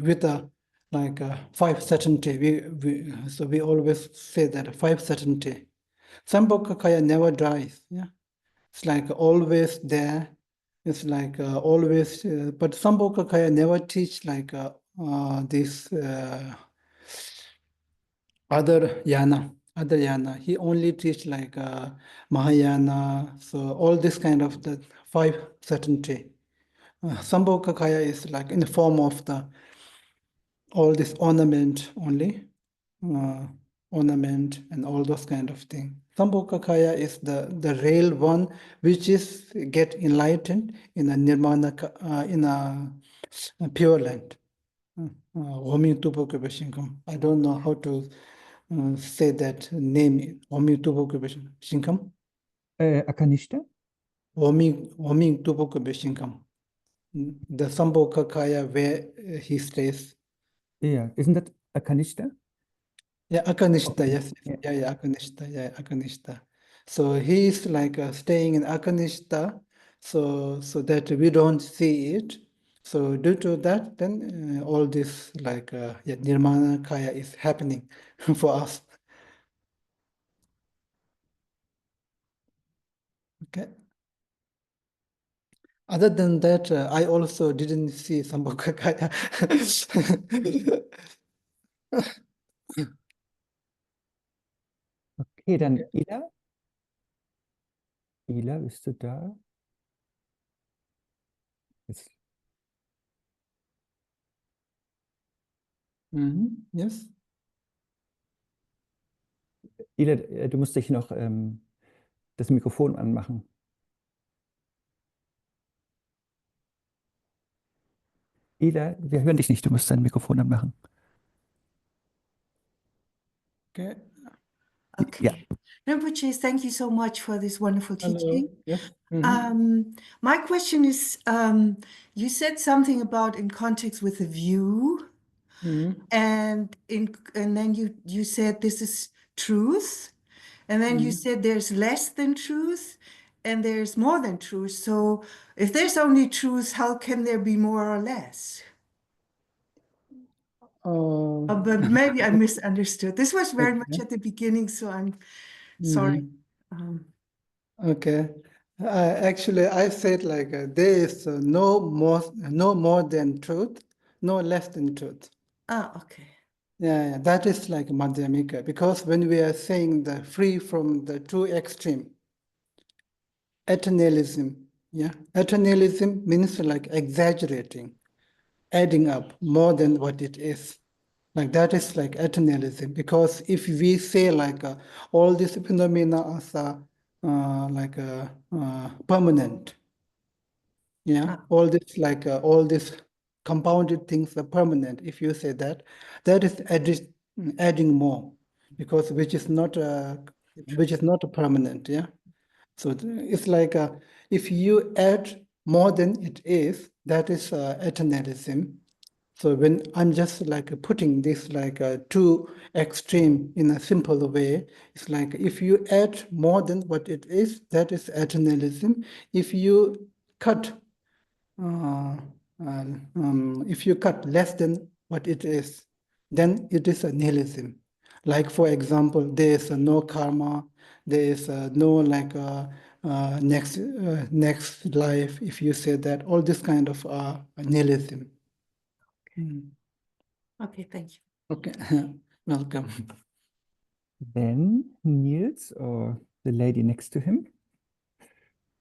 with a like five certainty, we always say that five certainty. Sambhogakaya never dies. Yeah, it's like always there. It's like always, but Sambhogakaya never teach like this other yana. He only teach like Mahayana. So all this kind of the five certainty. Sambhogakaya is like in the form of the all this ornament only, uh, ornament and all those kind of thing. Sambhogakaya is the real one which is get enlightened in a nirmana, in a pure land. I don't know how to say that name. Akanishta? The Sambhogakaya where he stays. Yeah, isn't that Akanishta? Yeah, Akanishta, Okay. yes. Yeah, Akanishta. So he is like staying in Akanishta, so that we don't see it. So due to that, then all this like Nirmana Kaya is happening for us. Okay. Other than that, I also didn't see Sambhogakaya. Okay, dann Ila. Ila, bist du da? Jetzt, Yes. Ila, du musst dich noch das Mikrofon anmachen. Ila, wir hören dich nicht, du musst dein Mikrofon anmachen. Okay. Okay. Yeah. Rinpoche, thank you so much for this wonderful teaching. Yes. My question is, you said something about in context with the view, and then you said this is truth, and then you said there's less than truth, and there's more than truth. So if there's only truth, how can there be more or less? But maybe I misunderstood. This was very much at the beginning, so I'm sorry. Okay. Actually, I said like there is no more than truth, no less than truth. Okay. Yeah, that is like Madhyamika, because when we are saying the free from the two extreme, eternalism, yeah, eternalism means like exaggerating, adding up more than what it is. Like that is like eternalism, because if we say like all these phenomena are permanent, yeah, all this compounded things are permanent. If you say that, that is adding more, because which is not permanent, yeah. So it's like if you add more than it is, that is eternalism. So when I'm just like putting this like two extreme in a simple way, it's like if you add more than what it is, that is eternalism. If you cut less than what it is, then it is a nihilism. Like for example, there is no karma, there is no like next life. If you say that, all this kind of nihilism. Okay, thank you. Okay, welcome. Then Niels or the lady next to him.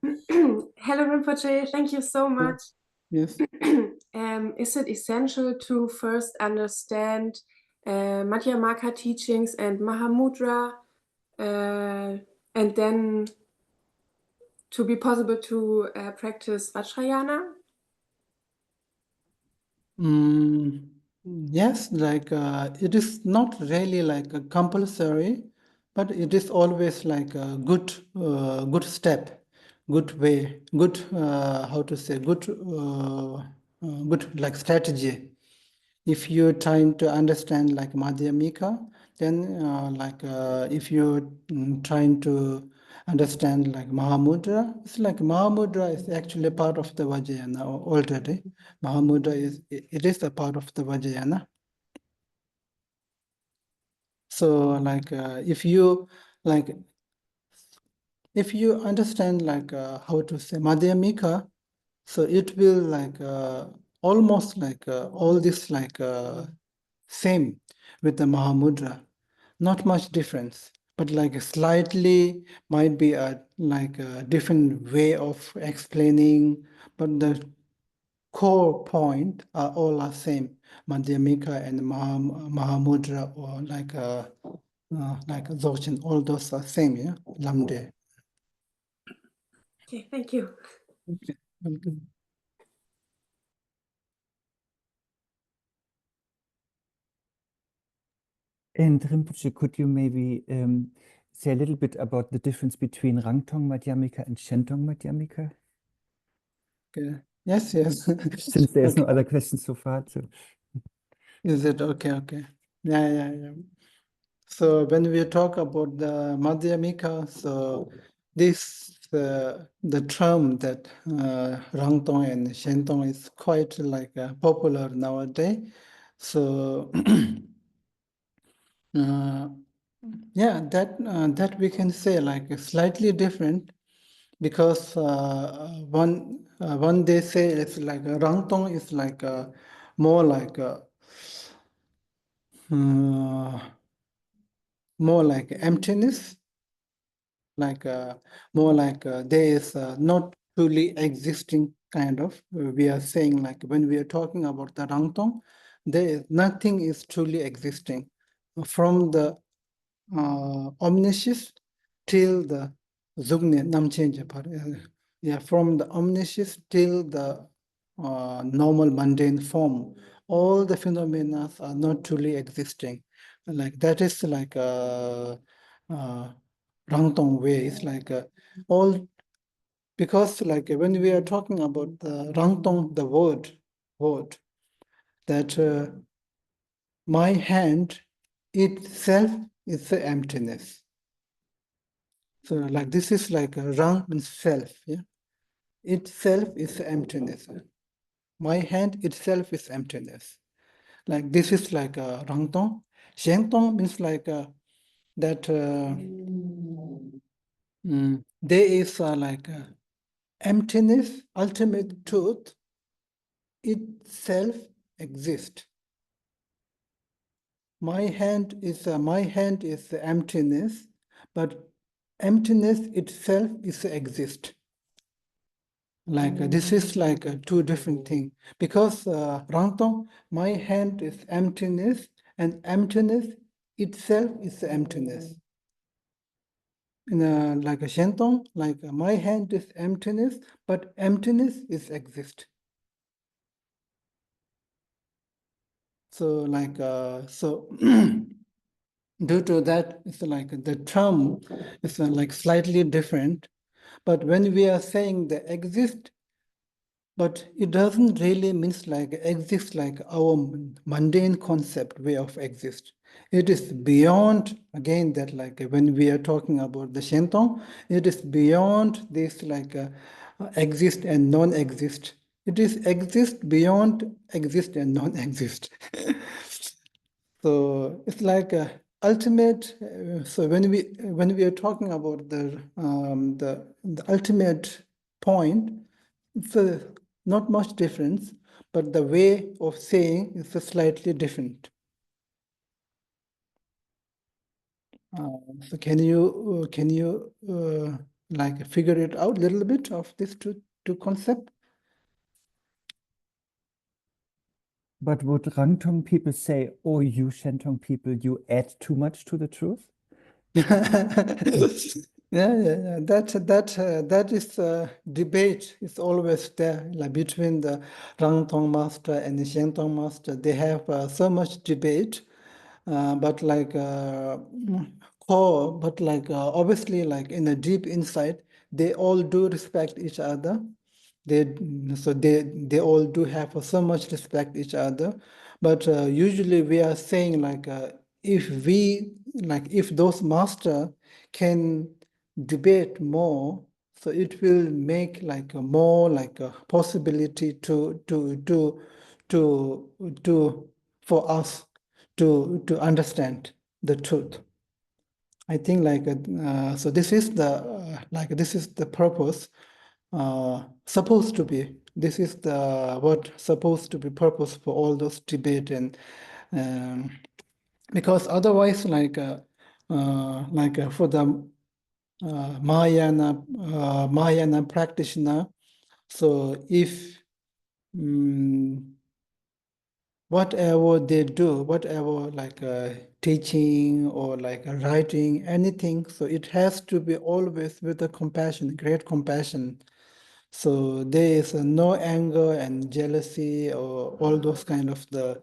Hello, Rinpoche. Thank you so much. Yes. Is it essential to first understand Madhyamaka teachings and Mahamudra, and then to be possible to practice Vajrayana? Yes, like it is not really like a compulsory, but it is always like a good step, good way, good how to say, good like strategy. If you're trying to understand like Madhyamika, then if you're trying to understand like Mahamudra, it's like Mahamudra is actually part of the Vajrayana already. Mahamudra it is a part of the Vajrayana. So like if you understand like how to say Madhyamika, so it will like almost like all this like same with the Mahamudra, not much difference, but like slightly might be a like a different way of explaining, but the core point are all the same. Madhyamika and Mahamudra, or like Dzogchen, all those are same, yeah, Lamde. Okay, thank you. Okay, welcome. And Rinpoche, could you maybe say a little bit about the difference between Rangtong Madhyamika and Shentong Madhyamika? Okay. Yes, yes. Since there's no Okay. other questions so far. So. Is it okay? Okay. Yeah. So when we talk about the Madhyamika, so this the term that Rangtong and Shentong is quite like popular nowadays. So yeah, that we can say like slightly different, because one they say it's like Rangtong is like more like more like emptiness, like more like there is not truly existing kind of. We are saying like when we are talking about the Rangtong, there is nothing is truly existing from the omniscience till the Zugne Namchenja. Yeah, from the omniscience till the normal mundane form, all the phenomena are not truly existing. Like that is like Rangtong way. It's like all, because like when we are talking about the Rangtong, the word, that my hand itself is the emptiness. So like this is like a Rang means self, yeah. Itself is emptiness. My hand itself is emptiness. Like this is like a Rangtong. Shengtong means like that there is like emptiness, ultimate truth itself exists. My hand is the emptiness, but emptiness itself is exist. Like this is like two different things, because Rangtong, my hand is emptiness, and emptiness itself is emptiness. In like a Shentong, like my hand is emptiness, but emptiness is exist. So like so due to that, it's like the term is like slightly different. But when we are saying the exist, but it doesn't really means like exist like our mundane concept way of exist. It is beyond, again, that like when we are talking about the Shentong, it is beyond this like exist and non-exist. It is exist beyond exist and non-exist. So it's like a ultimate. So when we are talking about the ultimate point, it's not much difference, but the way of saying is slightly different. So can you like figure it out a little bit of this two concept? But would Rangtong people say, "Oh, you Shentong people, you add too much to the truth"? Yeah. That is debate is always there, like between the Rangtong master and the Shentong master. They have so much debate, but like obviously, like in a deep insight, they all do respect each other. They all do have so much respect each other, but usually we are saying like if those master can debate more, so it will make like a more like a possibility to for us to understand the truth. I think like so this is the purpose supposed to be. This is the what supposed to be purpose for all those debate, and because otherwise like for the Mahayana practitioner, so if whatever they do, whatever like teaching or like writing, anything, so it has to be always with a compassion, great compassion. So there is no anger and jealousy or all those kind of the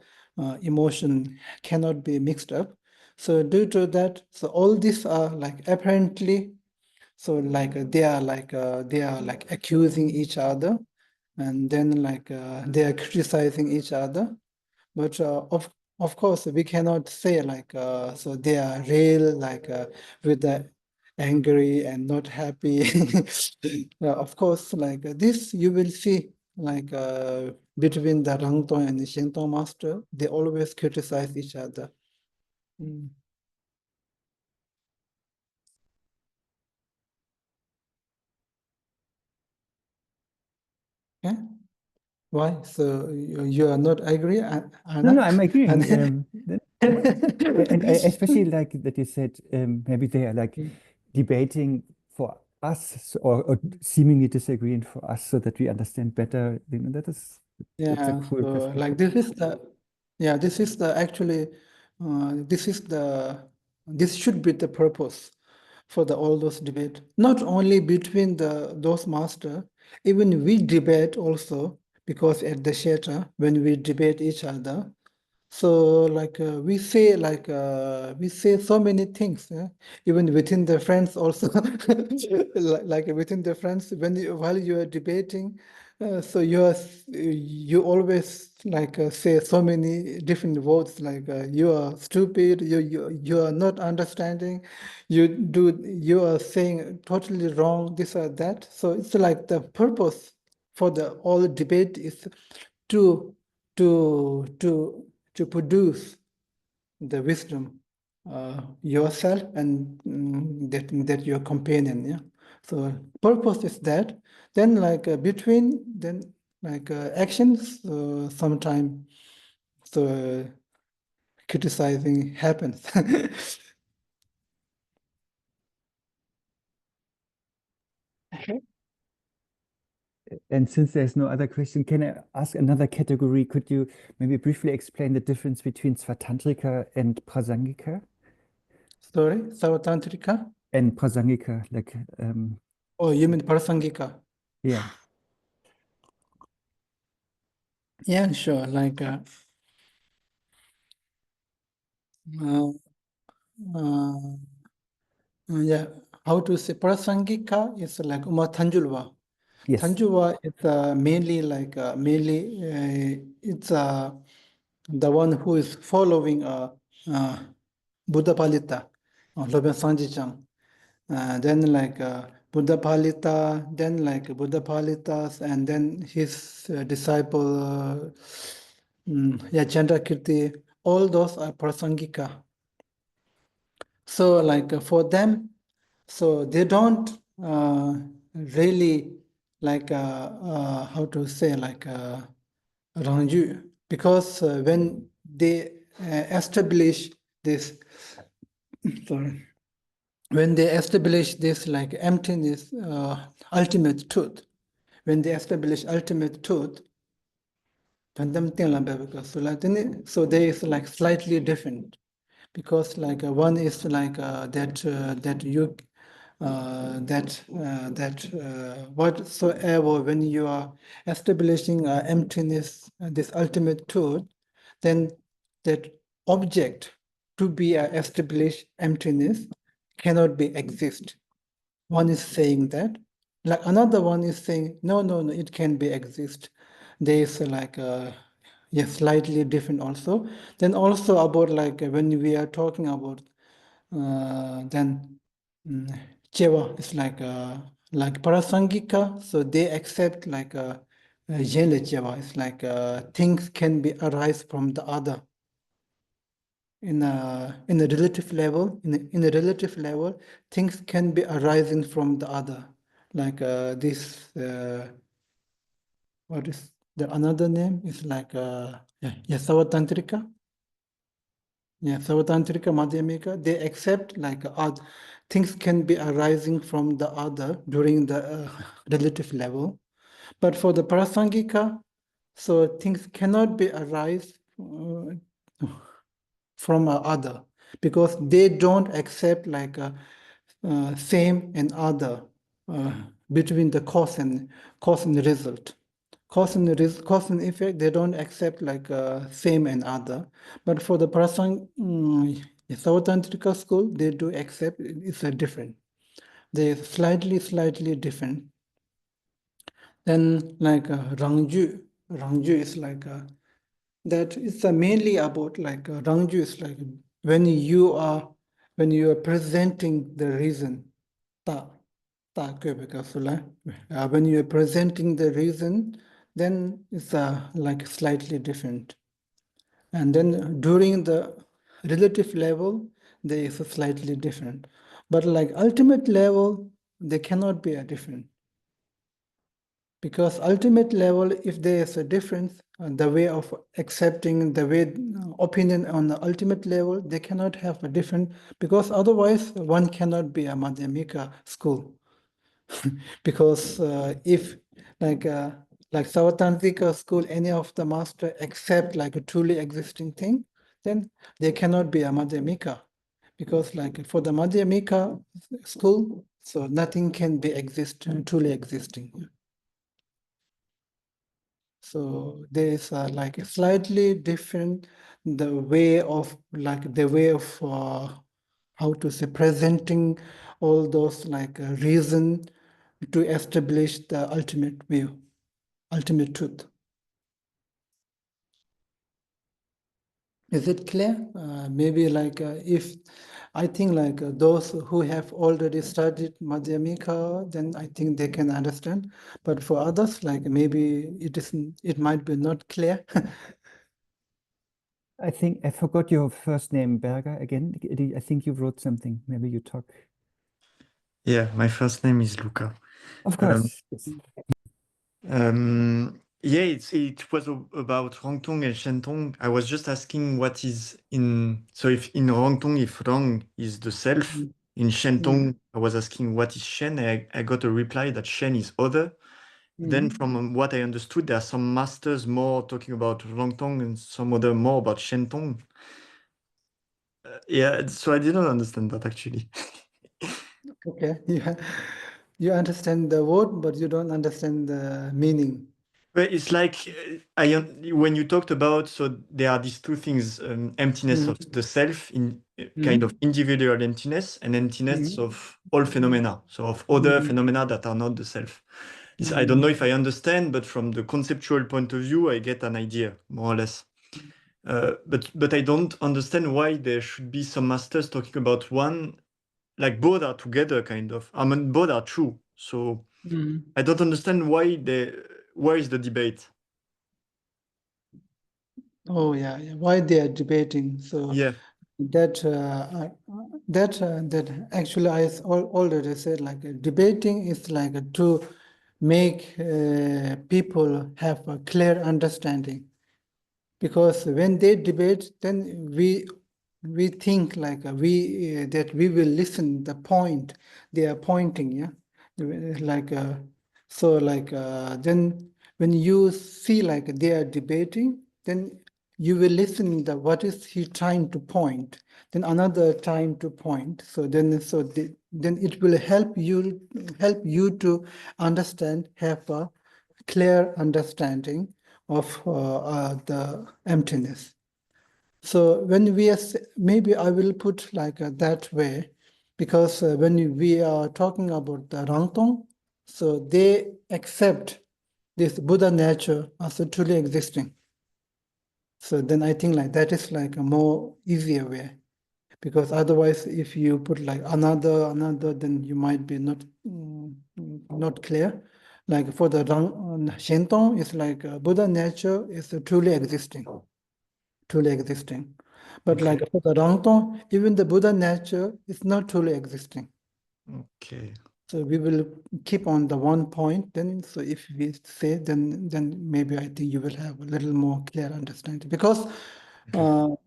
emotion cannot be mixed up. So due to that, so all these are like apparently, so like they are like accusing each other, and then like they are criticizing each other. But of course we cannot say like so they are real like with the angry and not happy. Of course, like this you will see like between the Rangtong and the Shentong master, they always criticize each other. Yeah. Why? So you are not agree, Anna? No, I'm agreeing. And I especially like that you said maybe they are like debating for us or seemingly disagreeing for us so that we understand better. You know, that's a cool so perspective. like this is the actually this should be the purpose for all those debate, not only between those master, even we debate also, because at the Kshetra when we debate each other, So like we say so many things, even within the friends also, like within the friends, while you are debating, so you always like say so many different words, like you are stupid, you are not understanding, you are saying totally wrong, this or that. So it's like the purpose for the all debate is to produce the wisdom yourself and that your companion. Yeah. So purpose is that. Then like between then like actions, sometime so criticizing happens. And since there's no other question, can I ask another category? Could you maybe briefly explain the difference between Svatantrika and Prasangika? Sorry, Savatantrika? And Prasangika, like Oh, you mean Prasangika? yeah. Yeah, sure. Like yeah, how to say Prasangika is like Tanjulva. Yes. Tanjulva is mainly like it's the one who is following Buddha Palita, Loben Sanjichang. Then like Buddha Palita, then like Buddha Palitas, and then his disciple, Chandrakirti, all those are Prasangika. So like for them, so they don't really like how to say like Rangju, because when they establish this, sorry, when they establish this like emptiness, ultimate truth, when they establish ultimate truth, so there is like slightly different, because like one is like whatsoever, when you are establishing emptiness, this ultimate truth, then that object to be established emptiness cannot be exist. One is saying that, like another one is saying no, it can be exist. There is like slightly different also. Then also about like when we are talking about then Cheva is like Parasangika, so they accept like Jele Cheva. It's like things can be arise from the other. In a relative level, in a relative level, things can be arising from the other. Like this, what is the another name? Is like Savatantrika. Yeah, Savatantrika, Madhyamika, they accept like things can be arising from the other during the relative level. But for the Prasangika, so things cannot be arise from other, because they don't accept like same and other between the cause and result. Cause and effect, they don't accept like same and other. But for the Savatantrika school, they do accept it's a different. They're slightly different. Then like Rangju is like that it's mainly about like Rangju is like when you are presenting the reason, when you are presenting the reason, then it's like slightly different. And then during the relative level, there is a slightly different. But like ultimate level, they cannot be a different. Because ultimate level, if there is a difference, the way of accepting, the way opinion on the ultimate level, they cannot have a different, because otherwise one cannot be a Madhyamika school. Because if like Savatantrika school, any of the master accept like a truly existing thing, then they cannot be a Madhyamika. Because like for the Madhyamika school, so nothing can be truly existing. So there is like a slightly different the way of how to say presenting all those like reason to establish the ultimate view, ultimate truth. Is it clear? Maybe like if I think like those who have already studied Madhyamika, then I think they can understand. But for others, like maybe it might be not clear. I think I forgot your first name, Berger, again. I think you wrote something. Maybe you talk. Yeah, my first name is Luca. Of course. Yes. Yeah, it was about Rangtong and Shentong. I was just asking what is so if in Rangtong, if Rang is the self, in Shentong, I was asking what is Shen. I got a reply that Shen is other. Then from what I understood, there are some masters more talking about Rangtong and some other more about Shentong. Yeah, so I didn't understand that actually. Okay, yeah. You understand the word, but you don't understand the meaning. But it's like when you talked about, so there are these two things, emptiness of the self, in kind of individual emptiness, and emptiness of all phenomena, so of other phenomena that are not the self. I don't know if I understand, but from the conceptual point of view, I get an idea, more or less. But I don't understand why there should be some masters talking about one, like both are together, kind of. I mean, both are true. So I don't understand where is the debate. Oh yeah, yeah. Why they are debating? So Yeah. that actually I already said like debating is like to make people have a clear understanding, because when they debate, then we think like that we will listen the point they are pointing, yeah, like so like then when you see like they are debating, then you will listen the what is he trying to point, then another time to point. So then then it will help you to understand, have a clear understanding of the emptiness. So when we are, maybe I will put like that way, because when we are talking about the Rangtong, so they accept this Buddha nature as a truly existing. So then I think like that is like a more easier way, because otherwise if you put like another, then you might be not clear. Like for the Shentong, it's like Buddha nature is truly existing. But Okay. like for the Rangtong, even the Buddha nature is not truly existing. Okay. So we will keep on the one point then. So if we say, then maybe I think you will have a little more clear understanding. Because for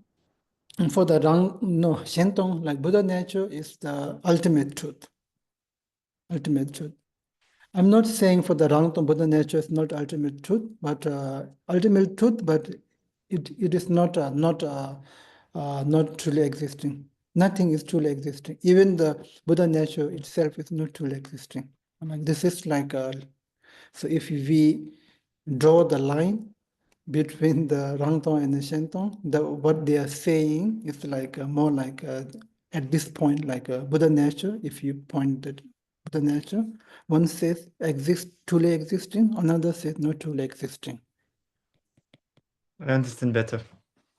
the Shentong, like Buddha nature is the ultimate truth. Ultimate truth. I'm not saying for the Rangtong Buddha nature is not ultimate truth, but ultimate truth, but it is not truly existing. Nothing is truly existing. Even the Buddha nature itself is not truly existing. I mean, this is like so if we draw the line between the Rangtong and the Shentong, what they are saying is like more like at this point like Buddha nature. If you point at Buddha nature, one says truly existing, another says not truly existing. I understand better.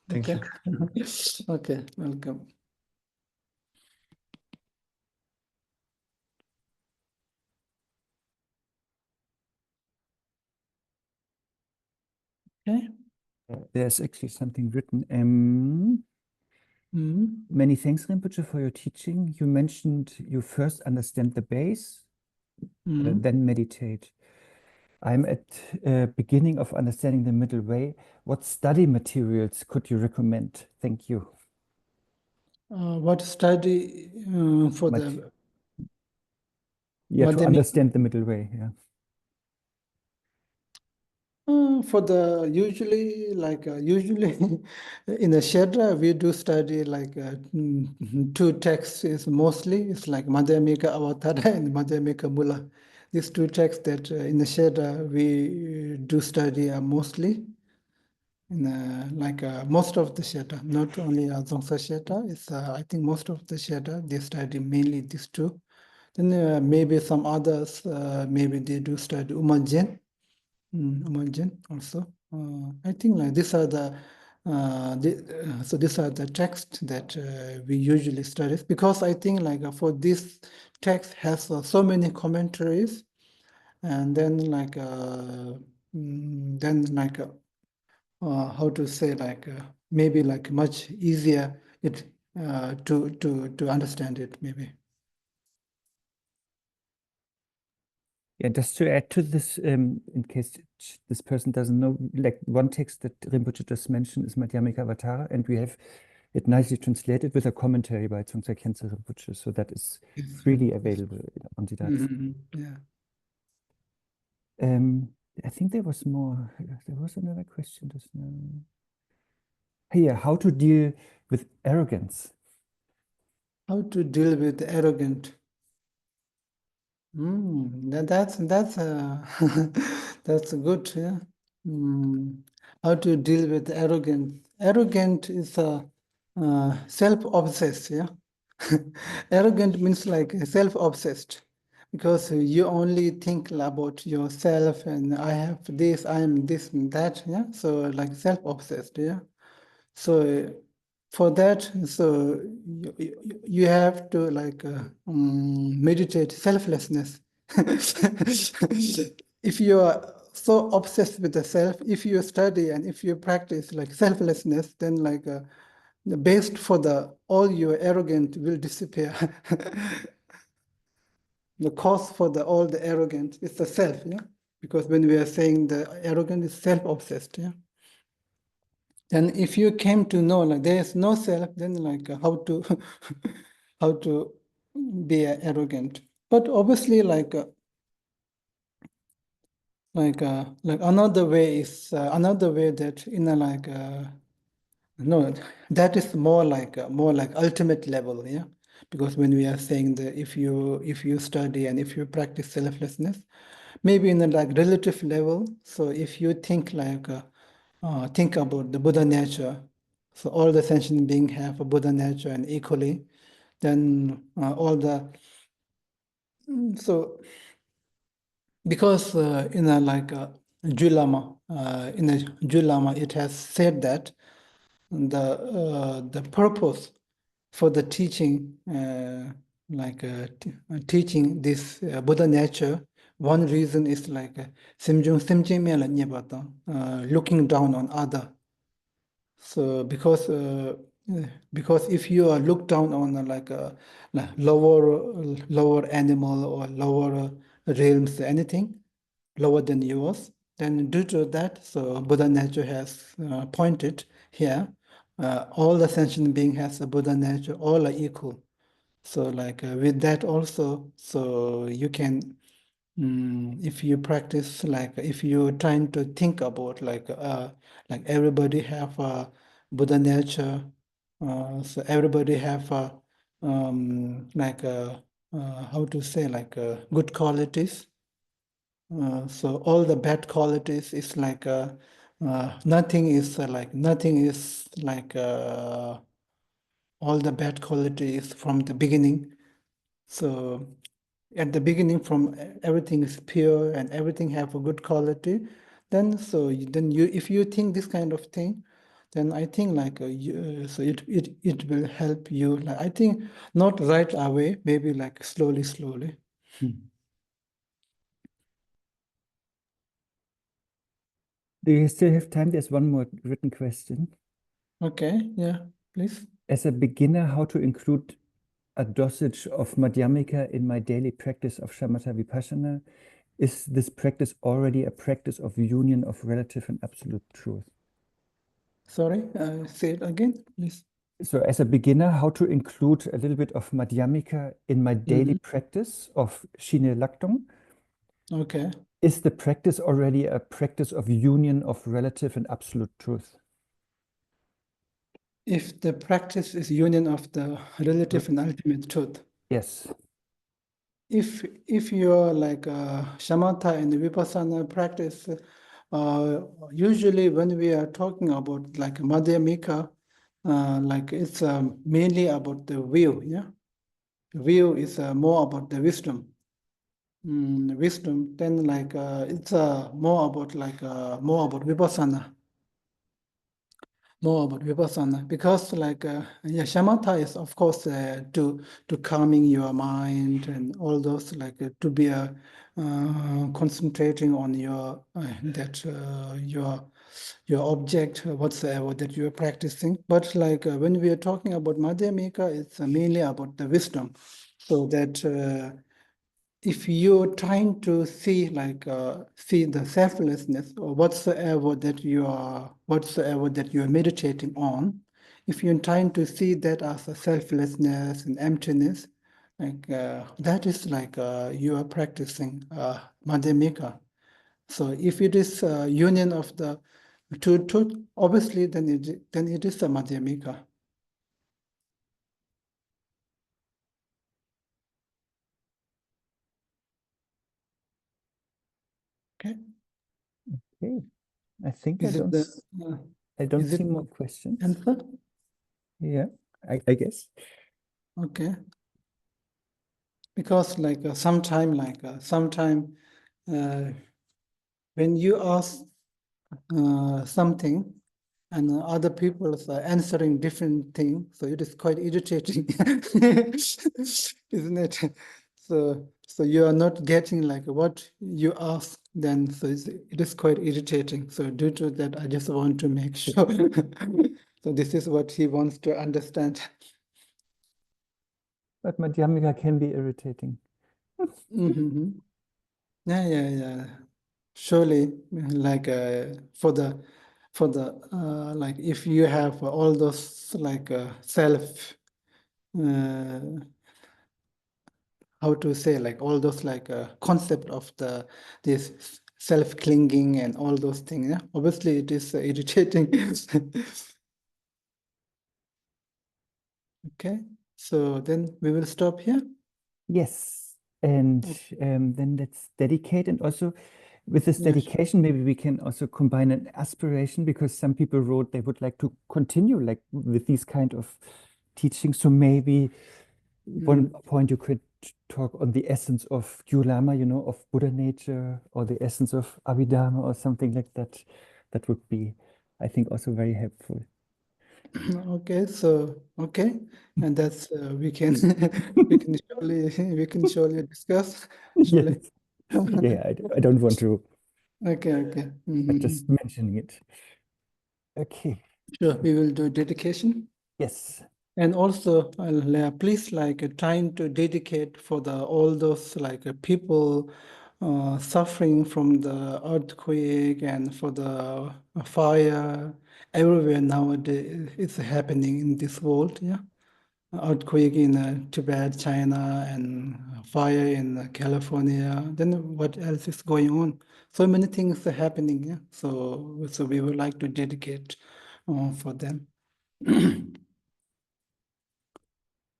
Thank you. Okay, welcome. Okay. There's actually something written. Many thanks, Rinpoche, for your teaching. You mentioned you first understand the base, then meditate. I'm at beginning of understanding the middle way. What study materials could you recommend? Thank you. What study for the... Yeah, to understand the middle way, yeah. For the usually in the Shedra we do study like two texts is mostly it's like Madhyamaka Avatara and Madhyamaka Mula. these two texts that in the Sheda we do study mostly. Most of the Sheda, not only Dongsung Sheda, it's I think most of the Sheda they study mainly these two. Then maybe some others, maybe they do study Umanjen, Umanjen also. I think like these are so these are the texts that we usually study, because I think like for this text has so many commentaries, and then how to say maybe much easier it to understand it maybe. Yeah, just to add to this, in case this person doesn't know, like one text that Rinpoche just mentioned is Madhyamika Avatara, and we have it nicely translated with a commentary by Tsongtse Khyentse Rinpoche, so that is freely available on the database. Yeah. I think there was more. There was another question just now. Here, how to deal with arrogance? How to deal with arrogant? That's that's good. Yeah. How to deal with arrogance? Arrogant is self-obsessed. Yeah. Arrogant means like self-obsessed, because you only think about yourself and I have this, I am this and that. Yeah. So like self-obsessed. Yeah. So for that, so you have to meditate selflessness. If you are so obsessed with the self, if you study and if you practice like selflessness, then the base for all your arrogant will disappear. The cause for all the arrogance is the self, yeah. Because when we are saying the arrogant is self-obsessed, yeah. And if you came to know like there is no self, then how to how to be arrogant. But obviously another way is another way that no, that is more like ultimate level, yeah. Because when we are saying that if you study and if you practice selflessness, maybe in a relative level. So if you think think about the Buddha nature, so all the sentient beings have a Buddha nature and equally, then all the so because in a Julama, in a Julama, it has said that the purpose for the teaching, teaching this Buddha nature, one reason is looking down on other. So because if you are looked down on lower animal or lower realms, anything lower than yours, then due to that, so Buddha nature has pointed here, all the sentient being has a Buddha nature, all are equal. So with that also, so you can, if you practice, if you're trying to think about everybody have a Buddha nature, so everybody have a how to say good qualities. So all the bad qualities is nothing is all the bad qualities from the beginning. So at the beginning, from everything is pure and everything have a good quality. Then if you think this kind of thing, then I think so it will help you. I think not right away, maybe slowly. Do you still have time? There's one more written question. Okay, yeah, please. As a beginner, how to include a dosage of Madhyamika in my daily practice of Shamatha Vipassana? Is this practice already a practice of union of relative and absolute truth? Sorry, say it again, please. So as a beginner, how to include a little bit of Madhyamika in my daily practice of Shine Lakdong? Okay. Is the practice already a practice of union of relative and absolute truth? If the practice is union of the relative and ultimate truth. Yes. if you're like shamatha and vipassana practice, usually when we are talking about like madhyamika, like it's mainly about the view, yeah. View is more about the wisdom. Wisdom, then like it's more about vipassana. More about vipassana, because like yeah, shamatha is of course to calming your mind and all those, like to be concentrating on your your object whatsoever that you are practicing. But like when we are talking about madhyamika, it's mainly about the wisdom, so that if you're trying to see like see the selflessness or whatsoever that you are meditating on, if you're trying to see that as a selflessness and emptiness, like that is like you are practicing madhyamika. So if it is union of the two, obviously then it is a madhyamika. Okay. Okay. I think Is it the I don't is see it more questions. answer? Yeah, I guess. Okay. Because like sometime when you ask something and other people are answering different things, so it is quite irritating, isn't it? So you are not getting like what you ask, then so it is quite irritating. So due to that, I just want to make sure. So this is what he wants to understand. But Madhyamika can be irritating. Mm-hmm. Yeah. Surely, like for the like if you have all those like self how to say, like all those like concept of this self clinging and all those things, yeah, obviously it is irritating. Okay, so then we will stop here. Yes, and then let's dedicate, and also with this Yes. dedication, maybe we can also combine an aspiration, because some people wrote they would like to continue like with these kind of teachings. So maybe one point you could talk on the essence of Gyulama, of Buddha nature, or the essence of Abhidharma, or something like that. That would be, I think, also very helpful. Okay, so okay, and that's we can we can surely discuss. Yes. Surely. Yeah, I don't want to, Okay. but just mentioning it. Okay. Sure, we will do dedication. Yes. And also, please like trying to dedicate for the all those like people suffering from the earthquake and for the fire everywhere nowadays. It's happening in this world. Yeah, earthquake in Tibet, China, and fire in California. Then what else is going on? So many things are happening. Yeah, so we would like to dedicate for them.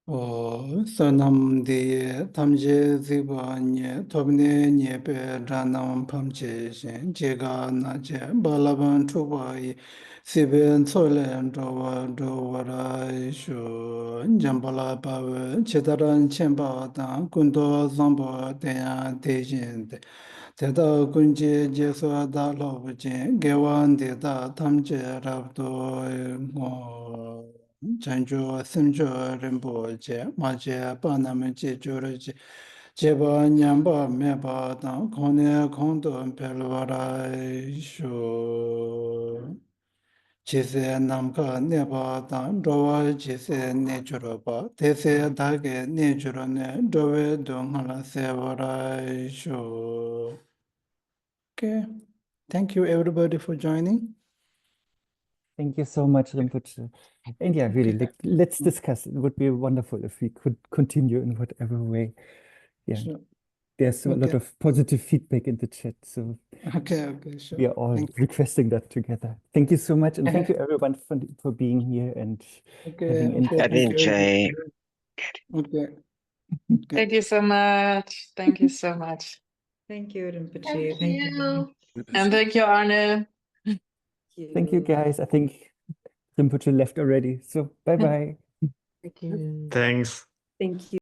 Sanam de tamje ziba nye tobne nye pe dranam pamche shen jega na je balaban chuba yi siben solen dowa ra shu jambala pawe chedaran chenpa dan kundo zambo tenya tejin de teda kunje jeso da lobu jen gewan de da tamje rabdo Chanjo Simjo Rinpoche, Maje Paname Churich, Jeba Nyamba Meba, Kone Kondo Pelvara Shu Chise Namka Neba, Dowa Chise Naturopa, Tese Dage Naturone, Dove Dongala Sevara Shu. Okay, thank you everybody for joining. Thank you so much, Rinpoche. And yeah, really, Okay. let's discuss. It would be wonderful if we could continue in whatever way. Yeah, Sure. there's a lot of positive feedback in the chat, so Okay, sure. we are all requesting that together. Thank you so much, and thank you everyone for being here and having Okay, thank you. Jay. Okay. Thank you so much. Thank you so much. Thank you, Rinpoche. Thank you. And thank you, Arne. Thank you, guys. I think Rinpoche left already. So bye-bye. Thank you. Thanks. Thank you.